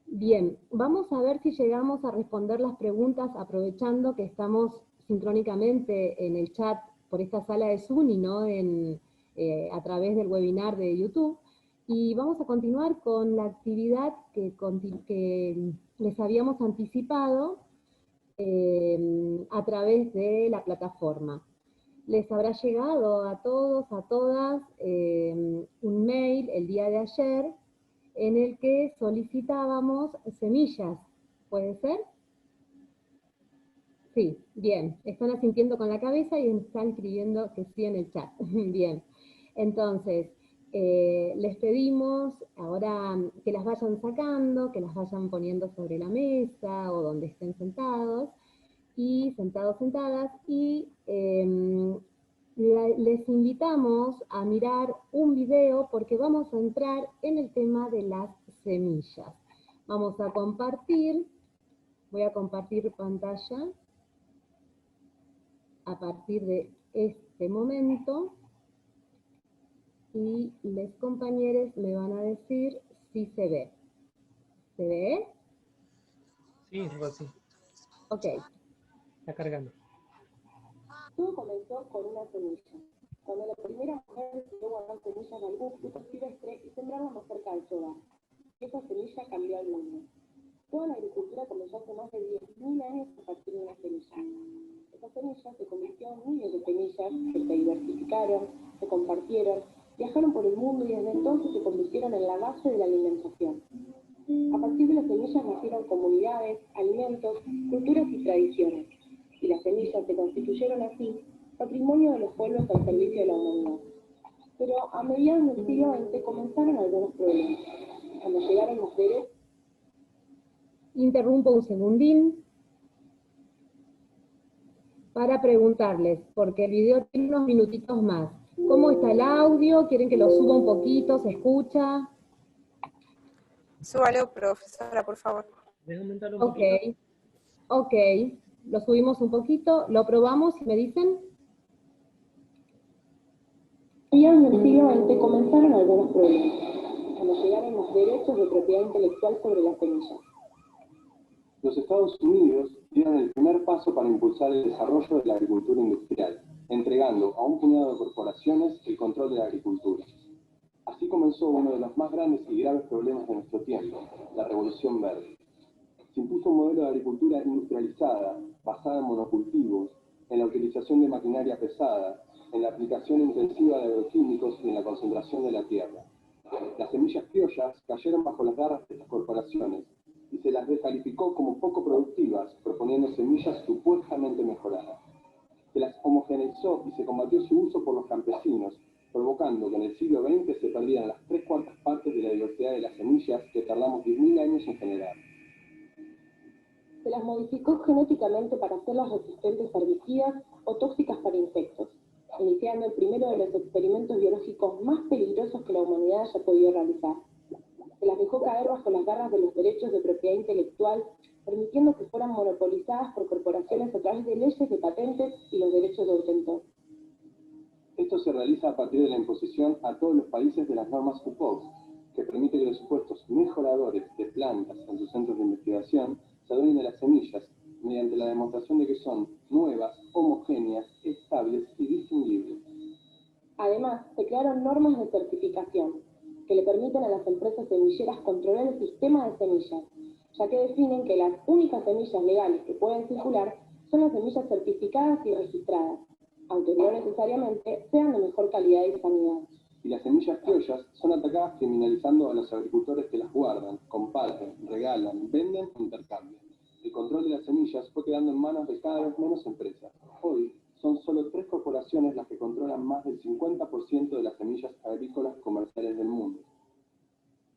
Speaker 1: Bien, vamos a ver si llegamos a responder las preguntas aprovechando que estamos sincrónicamente en el chat por esta sala de Zoom y no a través del webinar de YouTube. Y vamos a continuar con la actividad que les habíamos anticipado a través de la plataforma. Les habrá llegado a todos, a todas, un mail el día de ayer en el que solicitábamos semillas. ¿Puede ser? Sí, bien. Están asintiendo con la cabeza y están escribiendo que sí en el chat. Bien. Entonces, les pedimos ahora que las vayan sacando, que las vayan poniendo sobre la mesa o donde estén sentados, sentadas, y les invitamos a mirar un video porque vamos a entrar en el tema de las semillas. Vamos a compartir, voy a compartir pantalla a partir de este momento y los compañeros me van a decir si se ve. ¿Se ve?
Speaker 2: Sí, Rosy.
Speaker 1: Ok.
Speaker 2: Está cargando.
Speaker 8: Todo comenzó con una semilla. Cuando la primera mujer decidió guardar semillas de algún fruto silvestre y sembrarlas más cerca de su hogar. Esa semilla cambió al mundo. Toda la agricultura comenzó hace más de 10.000 años a partir de una semilla. Esa semilla se convirtió en miles de semillas que se diversificaron, se compartieron, viajaron por el mundo y desde entonces se convirtieron en la base de la alimentación. A partir de las semillas nacieron comunidades, alimentos, culturas y tradiciones. Y las semillas se constituyeron así patrimonio de los pueblos al servicio de la humanidad. Pero a mediados del siglo XX comenzaron algunos problemas. Cuando llegaron los derechos...
Speaker 1: Interrumpo un segundín para preguntarles, porque el video tiene unos minutitos más. ¿Cómo está el audio? ¿Quieren que lo suba un poquito? ¿Se escucha?
Speaker 9: Súbalo, profesora, por favor.
Speaker 2: Déjame aumentarlo un poquito.
Speaker 1: Ok. Lo subimos un poquito, lo probamos y me dicen.
Speaker 8: A mediados del siglo XX comenzaron algunos problemas. Cuando llegaron los derechos de propiedad intelectual sobre las semillas.
Speaker 10: Los Estados Unidos dieron el primer paso para impulsar el desarrollo de la agricultura industrial, entregando a un puñado de corporaciones el control de la agricultura. Así comenzó uno de los más grandes y graves problemas de nuestro tiempo, la Revolución Verde. Se impuso un modelo de agricultura industrializada, basada en monocultivos, en la utilización de maquinaria pesada, en la aplicación intensiva de agroquímicos y en la concentración de la tierra. Las semillas criollas cayeron bajo las garras de estas corporaciones y se las descalificó como poco productivas, proponiendo semillas supuestamente mejoradas. Se las homogeneizó y se combatió su uso por los campesinos, provocando que en el siglo XX se perdieran las 3/4 partes de la diversidad de las semillas que tardamos 10.000 años en generar.
Speaker 8: Se las modificó genéticamente para hacerlas resistentes a herbicidas o tóxicas para insectos, iniciando el primero de los experimentos biológicos más peligrosos que la humanidad haya podido realizar. Se las dejó caer bajo las garras de los derechos de propiedad intelectual, permitiendo que fueran monopolizadas por corporaciones a través de leyes de patentes y los derechos de autor.
Speaker 10: Esto se realiza a partir de la imposición a todos los países de las normas UPOV, que permite que los supuestos mejoradores de plantas en sus centros de investigación se adueñen de las semillas mediante la demostración de que son nuevas, homogéneas, estables y distinguibles.
Speaker 8: Además, se crearon normas de certificación que le permiten a las empresas semilleras controlar el sistema de semillas, ya que definen que las únicas semillas legales que pueden circular son las semillas certificadas y registradas, aunque no necesariamente sean de mejor calidad y sanidad.
Speaker 10: Y las semillas criollas son atacadas criminalizando a los agricultores que las guardan, comparten, regalan, venden o intercambian. El control de las semillas fue quedando en manos de cada vez menos empresas. Hoy son solo 3 corporaciones las que controlan más del 50% de las semillas agrícolas comerciales del mundo.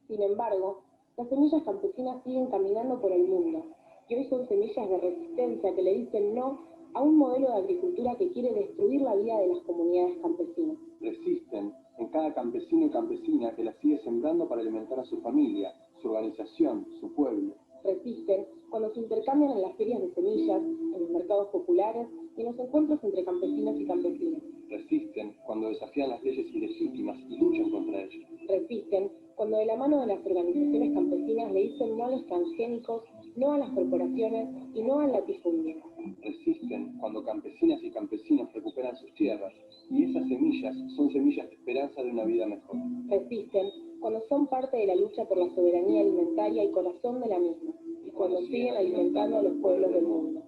Speaker 8: Sin embargo, las semillas campesinas siguen caminando por el mundo, y hoy son semillas de resistencia que le dicen no a un modelo de agricultura que quiere destruir la vida de las comunidades campesinas.
Speaker 10: Resisten en cada campesino y campesina que las sigue sembrando para alimentar a su familia, su organización, su pueblo.
Speaker 8: Resisten cuando se intercambian en las ferias de semillas, en los mercados populares y en los encuentros entre campesinos y campesinas.
Speaker 10: Resisten cuando desafían las leyes ilegítimas y luchan contra ellas.
Speaker 8: Resisten cuando de la mano de las organizaciones campesinas le dicen no a los transgénicos, no a las corporaciones y no al latifundio.
Speaker 10: Resisten cuando campesinas y campesinos recuperan sus tierras, y esas semillas son semillas de esperanza de una vida mejor.
Speaker 8: Resisten cuando son parte de la lucha por la soberanía alimentaria y corazón de la misma, y cuando siguen alimentando a los pueblos del mundo.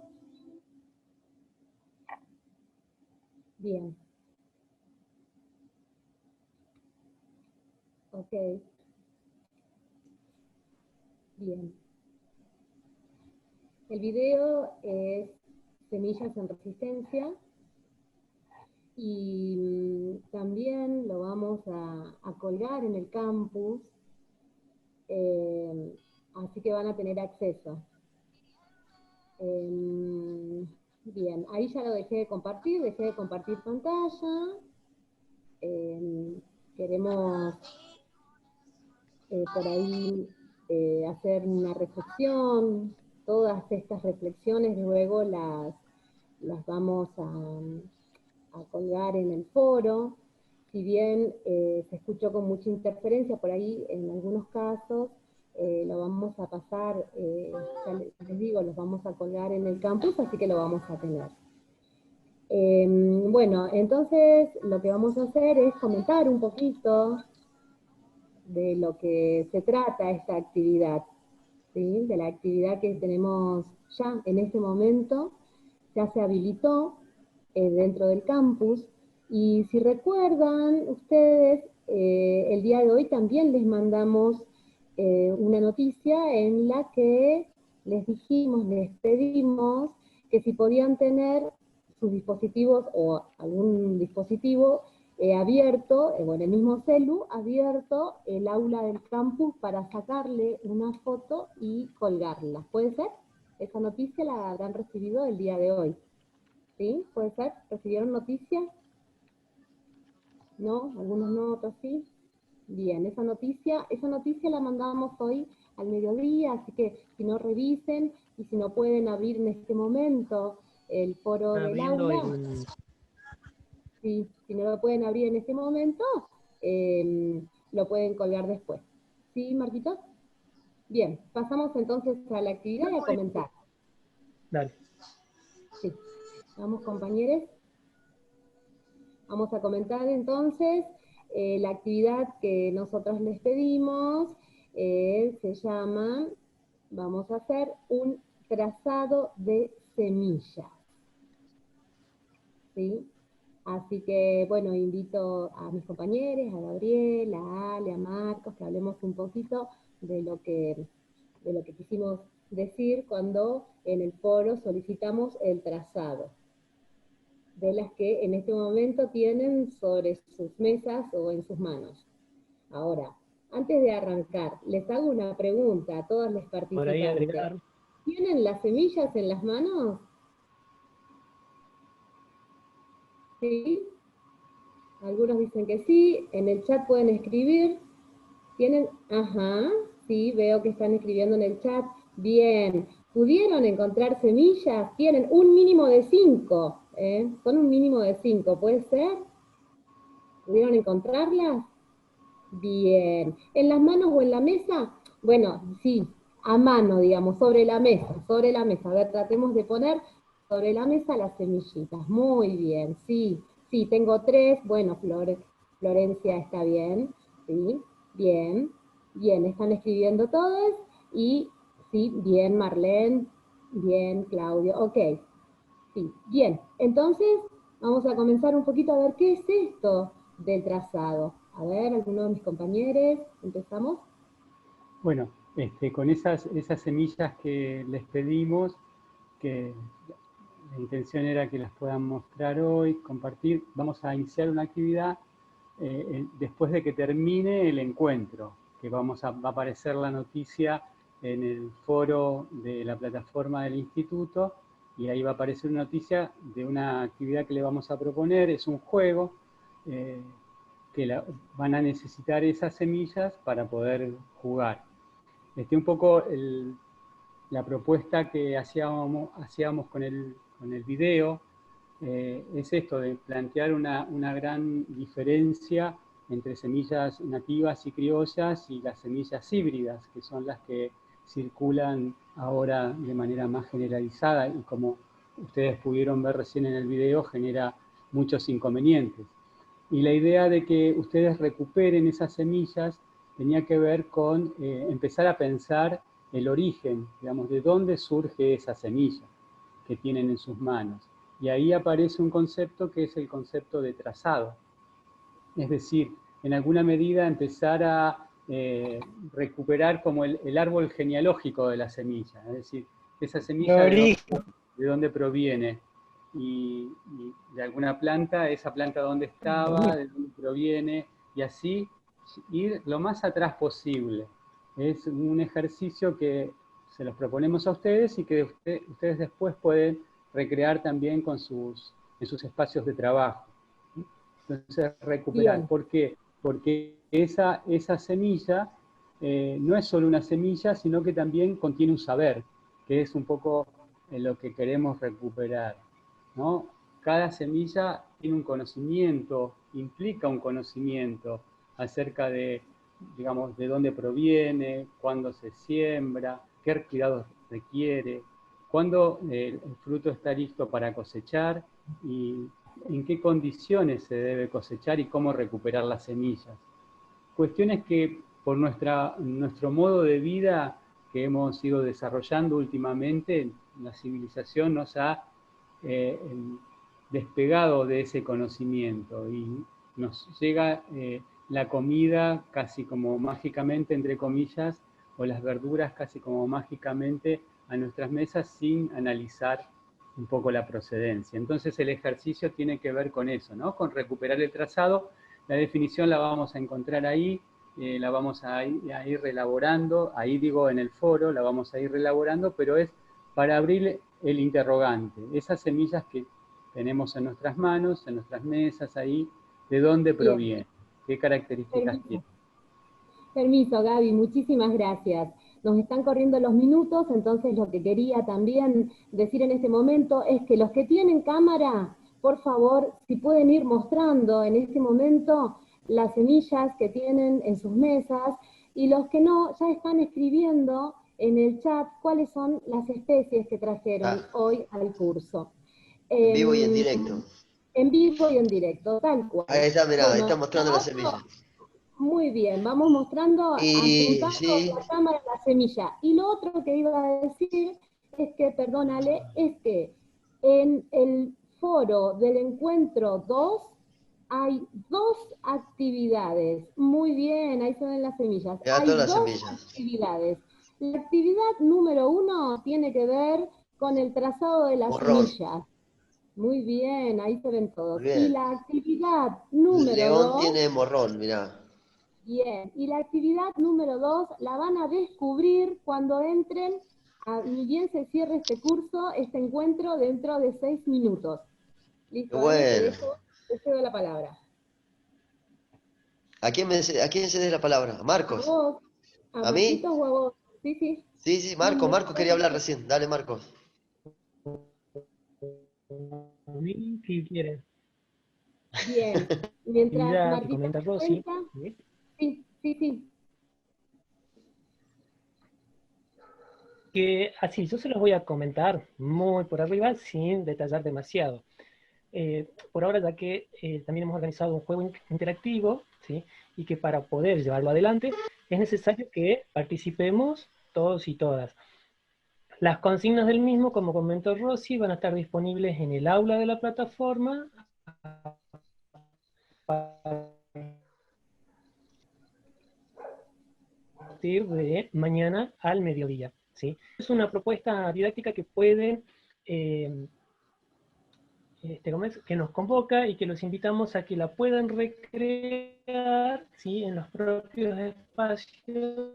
Speaker 1: Bien. Ok. Bien. El video es Semillas en Resistencia y también lo vamos a colgar en el campus, así que van a tener acceso. Bien, ahí ya lo dejé de compartir pantalla. Queremos por ahí hacer una reflexión. Todas estas reflexiones luego las vamos a colgar en el foro. Si bien se escuchó con mucha interferencia por ahí en algunos casos, lo vamos a pasar, ya les digo, los vamos a colgar en el campus, así que lo vamos a tener. Bueno, entonces lo que vamos a hacer es comentar un poquito de lo que se trata esta actividad, ¿sí? De la actividad que tenemos ya en este momento, ya se habilitó dentro del campus, y si recuerdan ustedes, el día de hoy también les mandamos una noticia en la que les dijimos, les pedimos que si podían tener sus dispositivos o algún dispositivo abierto, en el mismo celu, abierto el aula del campus para sacarle una foto y colgarla. ¿Puede ser? Esa noticia la habrán recibido el día de hoy. ¿Sí? ¿Puede ser? ¿Recibieron noticia? ¿No? ¿Algunos no, otros sí? Bien, esa noticia la mandamos hoy al mediodía, así que si no revisen, y si no pueden abrir en este momento el foro del aula, si no lo pueden abrir en este momento, lo pueden colgar después. ¿Sí, Marquitos? Bien, pasamos entonces a la actividad y a comentar.
Speaker 2: Dale.
Speaker 1: Sí. Vamos, compañeros. Vamos a comentar entonces la actividad que nosotros les pedimos. Se llama, vamos a hacer un trazado de semillas. ¿Sí? Así que, bueno, invito a mis compañeros, a Gabriel, a Ale, a Marcos, que hablemos un poquito de lo que quisimos decir cuando en el foro solicitamos el trazado de las que en este momento tienen sobre sus mesas o en sus manos. Ahora, antes de arrancar, les hago una pregunta a todas las participantes.
Speaker 2: Por ahí agregar.
Speaker 1: ¿Tienen las semillas en las manos? ¿Sí? Algunos dicen que sí, en el chat pueden escribir. ¿Tienen? Ajá, sí, veo que están escribiendo en el chat. Bien, ¿pudieron encontrar semillas? Tienen un mínimo de 5, son un mínimo de 5, ¿puede ser? ¿Pudieron encontrarlas? Bien. ¿En las manos o en la mesa? Bueno, sí, a mano, digamos, sobre la mesa, sobre la mesa. A ver, tratemos de poner sobre la mesa las semillitas. Muy bien, sí, sí, tengo 3. Bueno, Florencia está bien, sí, bien, bien, están escribiendo todos. Y sí, bien, Marlene, bien, Claudio, ok. Sí, bien. Entonces, vamos a comenzar un poquito a ver qué es esto del trazado. A ver, alguno de mis compañeros, ¿empezamos?
Speaker 6: Bueno, con esas semillas que les pedimos, que la intención era que las puedan mostrar hoy, compartir, vamos a iniciar una actividad después de que termine el encuentro, que va a aparecer la noticia en el foro de la plataforma del instituto, y ahí va a aparecer una noticia de una actividad que le vamos a proponer. Es un juego que van a necesitar esas semillas para poder jugar. Un poco la propuesta que hacíamos con el video es esto, de plantear una gran diferencia entre semillas nativas y criollas y las semillas híbridas, que son las que circulan ahora de manera más generalizada, y como ustedes pudieron ver recién en el video, genera muchos inconvenientes. Y la idea de que ustedes recuperen esas semillas tenía que ver con empezar a pensar el origen, digamos, de dónde surge esa semilla que tienen en sus manos. Y ahí aparece un concepto que es el concepto de trazado. Es decir, en alguna medida empezar a recuperar como el árbol genealógico de la semilla. Es decir, esa semilla de dónde proviene. Y de alguna planta, esa planta dónde estaba, de dónde proviene, y así ir lo más atrás posible. Es un ejercicio que se los proponemos a ustedes y que ustedes después pueden recrear también en sus espacios de trabajo. Entonces, recuperar. Bien. ¿Por qué? Porque esa semilla no es solo una semilla, sino que también contiene un saber, que es un poco lo que queremos recuperar, ¿no? Cada semilla tiene un conocimiento, implica un conocimiento acerca de, digamos, de dónde proviene, cuándo se siembra, qué cuidados requiere, cuándo el fruto está listo para cosechar y en qué condiciones se debe cosechar y cómo recuperar las semillas. Cuestiones que por nuestro modo de vida que hemos ido desarrollando últimamente, la civilización nos ha despegado de ese conocimiento y nos llega la comida casi como mágicamente, entre comillas, o las verduras casi como mágicamente a nuestras mesas sin analizar un poco la procedencia. Entonces el ejercicio tiene que ver con eso, ¿no? Con recuperar el trazado. La definición la vamos a encontrar ahí, la vamos a ir reelaborando, ahí digo en el foro, la vamos a ir reelaborando, pero es para abrir el interrogante, esas semillas que tenemos en nuestras manos, en nuestras mesas ahí, ¿de dónde provienen? ¿Qué características tienen?
Speaker 1: Permiso, Gaby, muchísimas gracias. Nos están corriendo los minutos, entonces lo que quería también decir en este momento es que los que tienen cámara, por favor, si pueden ir mostrando en este momento las semillas que tienen en sus mesas, y los que no, ya están escribiendo en el chat cuáles son las especies que trajeron hoy al curso.
Speaker 3: En vivo y en directo.
Speaker 1: En vivo y en directo, tal cual.
Speaker 3: Ahí está, mirá, bueno, ahí está mostrando la semilla.
Speaker 1: Muy bien, vamos mostrando, apuntando la cámara la semilla. Y lo otro que iba a decir es que, perdónale, es que en el foro del encuentro 2 hay 2 actividades. Muy bien, ahí se ven las semillas.
Speaker 3: Ya,
Speaker 1: hay
Speaker 3: todas las
Speaker 1: 2
Speaker 3: semillas.
Speaker 1: actividades. La actividad número 1 tiene que ver con el trazado de las semillas. Muy bien, ahí se ven todos. Y la actividad número 2...
Speaker 3: León tiene morrón, mirá.
Speaker 1: Bien, y la actividad número 2 la van a descubrir cuando entren ni bien se cierre este curso, este encuentro, dentro de 6 minutos. Listo,
Speaker 3: Bueno.
Speaker 1: te cedo la palabra.
Speaker 3: ¿A quién cede la palabra? ¿A Marcos?
Speaker 1: A vos,
Speaker 3: ¿A mí?
Speaker 1: Marquitos o a vos. Sí, sí.
Speaker 3: Sí, Marcos quería hablar recién. Dale, Marcos.
Speaker 2: A mí, si quieren.
Speaker 1: Bien. Mientras
Speaker 2: Ya, que
Speaker 1: Marquitos
Speaker 2: comenta Rosy.
Speaker 1: cuenta. Sí.
Speaker 2: Que así, yo se los voy a comentar muy por arriba, sin detallar demasiado. Por ahora, ya que también hemos organizado un juego interactivo, ¿sí? Y que para poder llevarlo adelante es necesario que participemos todos y todas. Las consignas del mismo, como comentó Rosy, van a estar disponibles en el aula de la plataforma a partir de mañana al mediodía, ¿sí? Es una propuesta didáctica que pueden, que nos convoca y que los invitamos a que la puedan recrear, ¿sí? En los propios espacios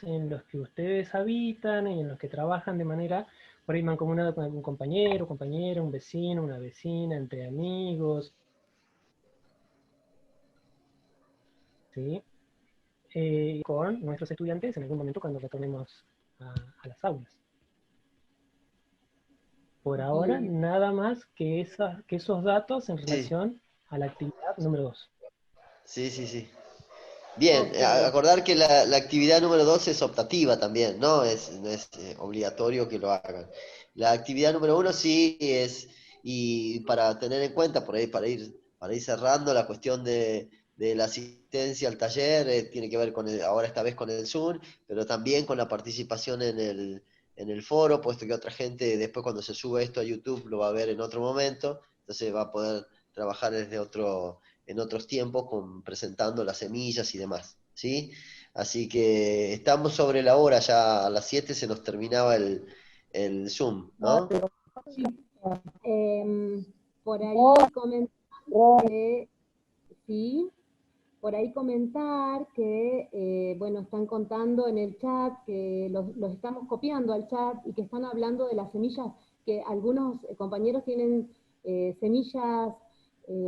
Speaker 2: en los que ustedes habitan y en los que trabajan de manera por ahí mancomunada con algún compañero, compañera, un vecino, una vecina, entre amigos, ¿sí? Con nuestros estudiantes en algún momento cuando retornemos a las aulas. Por ahora, nada más que esos datos en relación a la actividad número 2.
Speaker 3: Sí. Bien, acordar que la actividad número 2 es optativa también, no es obligatorio que lo hagan. La actividad número 1 sí es, y para tener en cuenta, por ahí, para ir cerrando, la cuestión de la asistencia al taller, tiene que ver con ahora esta vez con el Zoom, pero también con la participación en el foro, puesto que otra gente después cuando se sube esto a YouTube lo va a ver en otro momento, entonces va a poder trabajar en otros tiempos presentando las semillas y demás, ¿sí? Así que estamos sobre la hora, ya a las 7 se nos terminaba el Zoom, ¿no?
Speaker 1: Por ahí comentar que, bueno, están contando en el chat que los estamos copiando al chat y que están hablando de las semillas, que algunos compañeros tienen semillas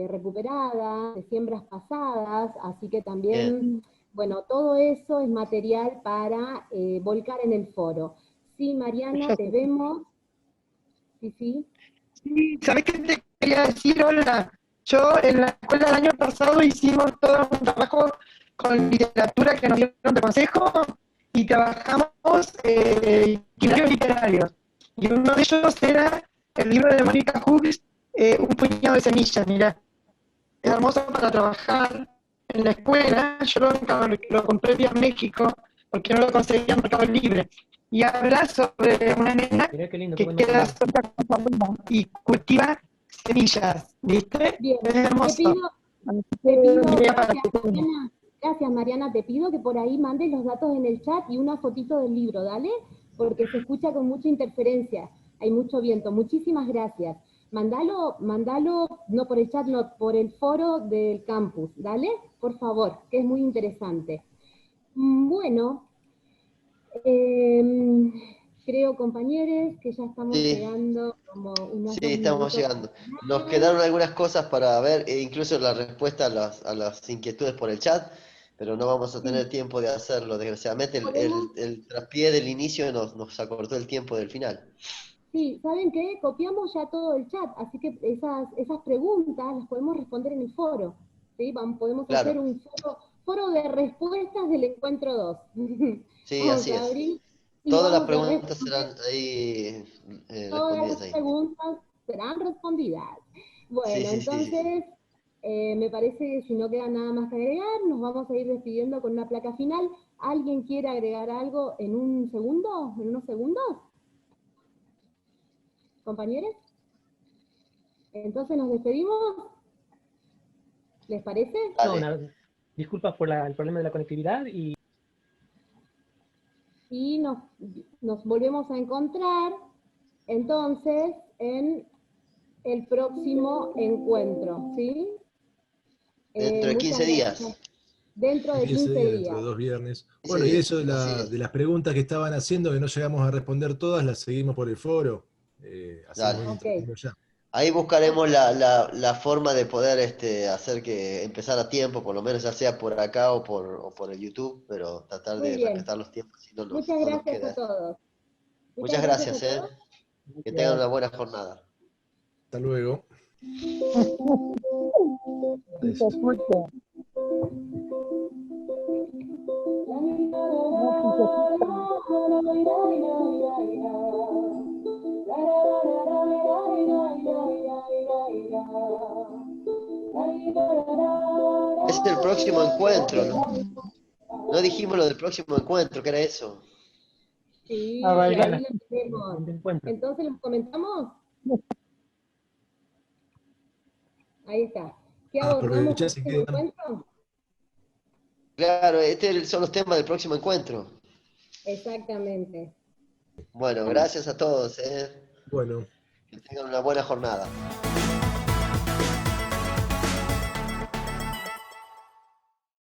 Speaker 1: recuperadas, de siembras pasadas, así que también, bueno, todo eso es material para volcar en el foro. Sí, Mariana, te vemos. Sí.
Speaker 9: Sí, ¿sabés qué te quería decir? Hola, yo en la escuela del año pasado hicimos todo un trabajo con literatura que nos dieron de consejo y trabajamos itinerarios literarios. Y uno de ellos era el libro de Mónica Hughes, Un puñado de semillas, mirá. Es hermoso para trabajar en la escuela. Yo lo compré vía México porque no lo conseguía en Mercado Libre. Y habla sobre una nena que queda sola con su abuela y cultiva semillas, ¿viste?
Speaker 1: Bien,
Speaker 9: es hermoso.
Speaker 1: Te pido gracias Mariana, te pido que por ahí mandes los datos en el chat y una fotito del libro, ¿dale? Porque se escucha con mucha interferencia, hay mucho viento. Muchísimas gracias. Mandalo, no por el chat, no, por el foro del campus, ¿dale? Por favor, que es muy interesante. Bueno, creo, compañeros, que ya estamos llegando como unos 2 minutos.
Speaker 3: Estamos llegando. Nos quedaron algunas cosas para ver, incluso la respuesta a las inquietudes por el chat, pero no vamos a tener tiempo de hacerlo, desgraciadamente. El traspié del inicio nos acortó el tiempo del final.
Speaker 1: Sí, ¿saben qué? Copiamos ya todo el chat, así que esas preguntas las podemos responder en el foro. ¿Sí? Podemos hacer un foro de respuestas del encuentro 2.
Speaker 3: Sí, así es. Todas las preguntas serán ahí respondidas ahí.
Speaker 1: Todas las preguntas serán respondidas. Bueno, entonces, me parece que si no queda nada más que agregar, nos vamos a ir despidiendo con una placa final. ¿Alguien quiere agregar algo en un segundo? ¿En unos segundos? ¿Compañeros? Entonces nos despedimos. ¿Les parece?
Speaker 2: No, disculpas por el problema de la conectividad y
Speaker 1: nos volvemos a encontrar entonces en el próximo encuentro, ¿sí?
Speaker 3: Dentro de 15 días.
Speaker 1: Dentro de 15 días.
Speaker 5: Dentro de 2 viernes. Bueno, y eso de las preguntas que estaban haciendo, que no llegamos a responder todas, las seguimos por el foro. Hacemos un intercambio ya.
Speaker 3: Ahí buscaremos la forma de poder hacer que empezar a tiempo, por lo menos ya sea por acá o por el YouTube, pero tratar de respetar los tiempos. Si no,
Speaker 1: Muchas gracias a todos.
Speaker 3: Muchas gracias, que tengan una buena jornada.
Speaker 5: Hasta luego.
Speaker 3: Es el próximo encuentro, ¿no? No dijimos lo del próximo encuentro, ¿qué era eso?
Speaker 1: Sí,
Speaker 2: ahí
Speaker 1: lo
Speaker 2: tenemos.
Speaker 1: Entonces, ¿los comentamos? Ahí está. ¿Qué abordamos en el próximo encuentro?
Speaker 3: Claro, son los temas del próximo encuentro.
Speaker 1: Exactamente.
Speaker 3: Bueno, gracias a todos.
Speaker 5: Bueno.
Speaker 3: Que tengan una buena jornada.